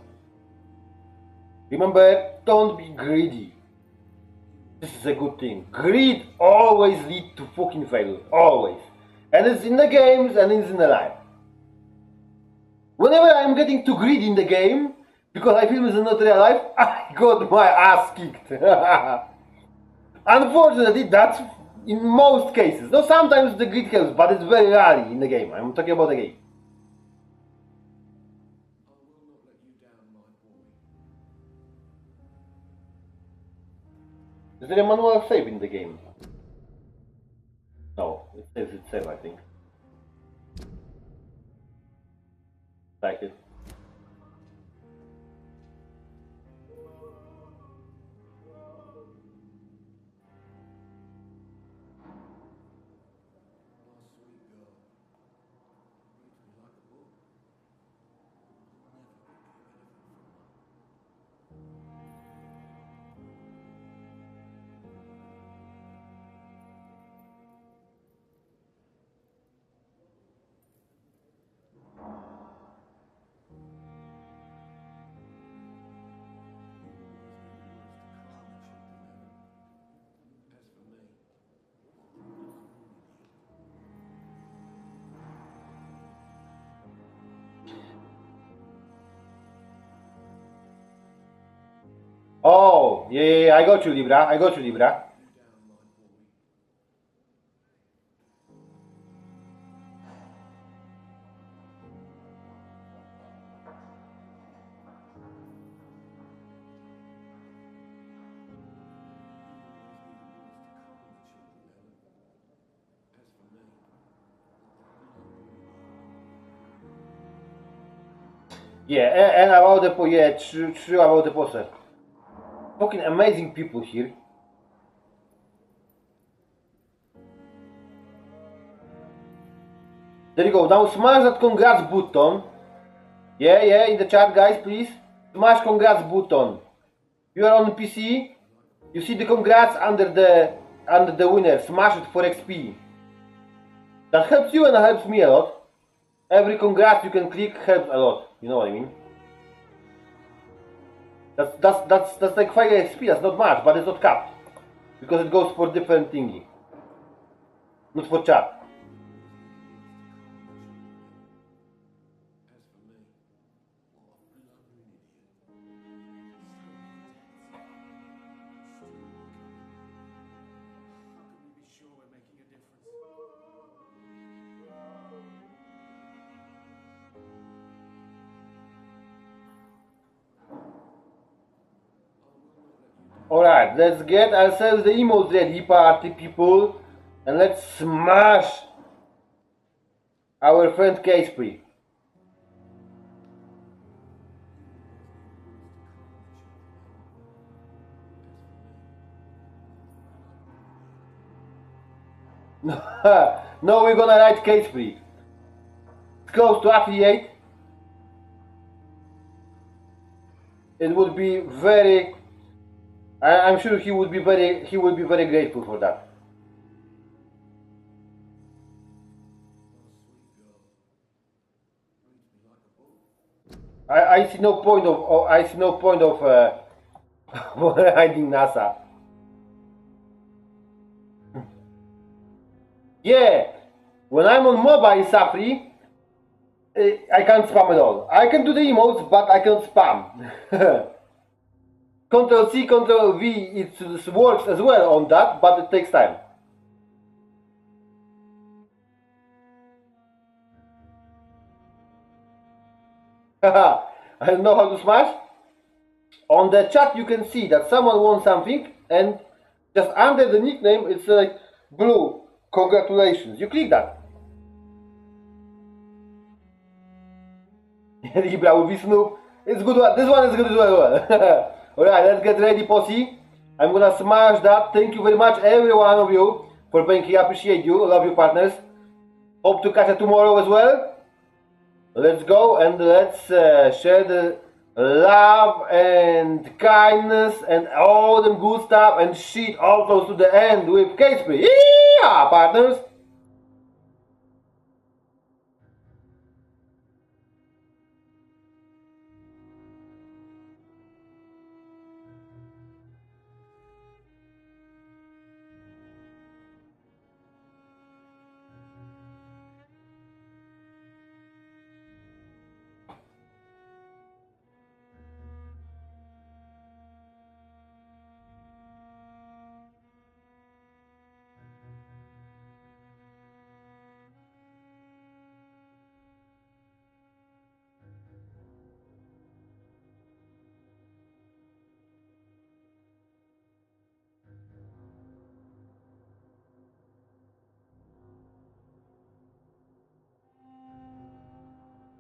Remember, don't be greedy. This is a good thing. Greed always leads to fucking failure. Always. And it's in the games and it's in the life. Whenever I'm getting too greedy in the game, because I feel it's not real life, I got my ass kicked. Unfortunately, that's in most cases. No, sometimes the greed helps, but it's very rarely in the game. I'm talking about the game. Is there a manual save in the game? No, it saves itself, I think. Like it. Oh, yeah, I got you, Libra. Yeah, and about the true about the poster. Fucking amazing people here. There you go. Now smash that congrats button. Yeah, in the chat, guys, please. Smash congrats button. You are on PC. You see the congrats under the winner. Smash it for XP. That helps you and helps me a lot. Every congrats you can click helps a lot. You know what I mean? That's like 5 XP. That's not much, but it's not capped because it goes for different thingy. Not for chat. Alright, let's get ourselves the emotes ready, party people, and let's smash our friend Casey. No, we're gonna write Casey. It's close to affiliate. It would be very. I'm sure he would be very grateful for that. I see no point of hiding NASA. Yeah, when I'm on mobile Safari, I can't spam at all. I can do the emotes, but I can't spam. Ctrl C, Ctrl V, it works as well on that, but it takes time. Haha, I don't know how to smash. On the chat you can see that someone wants something and just under the nickname it's like blue, congratulations. You click that. Libra will be Snoop. It's good one. This one is good as well. Alright, let's get ready, posse. I'm gonna smash that. Thank you very much, every one of you, for being here. Appreciate you. Love you, partners. Hope to catch you tomorrow as well. Let's go and let's share the love and kindness and all the good stuff and shit all close to the end with Casey. Yeah, partners.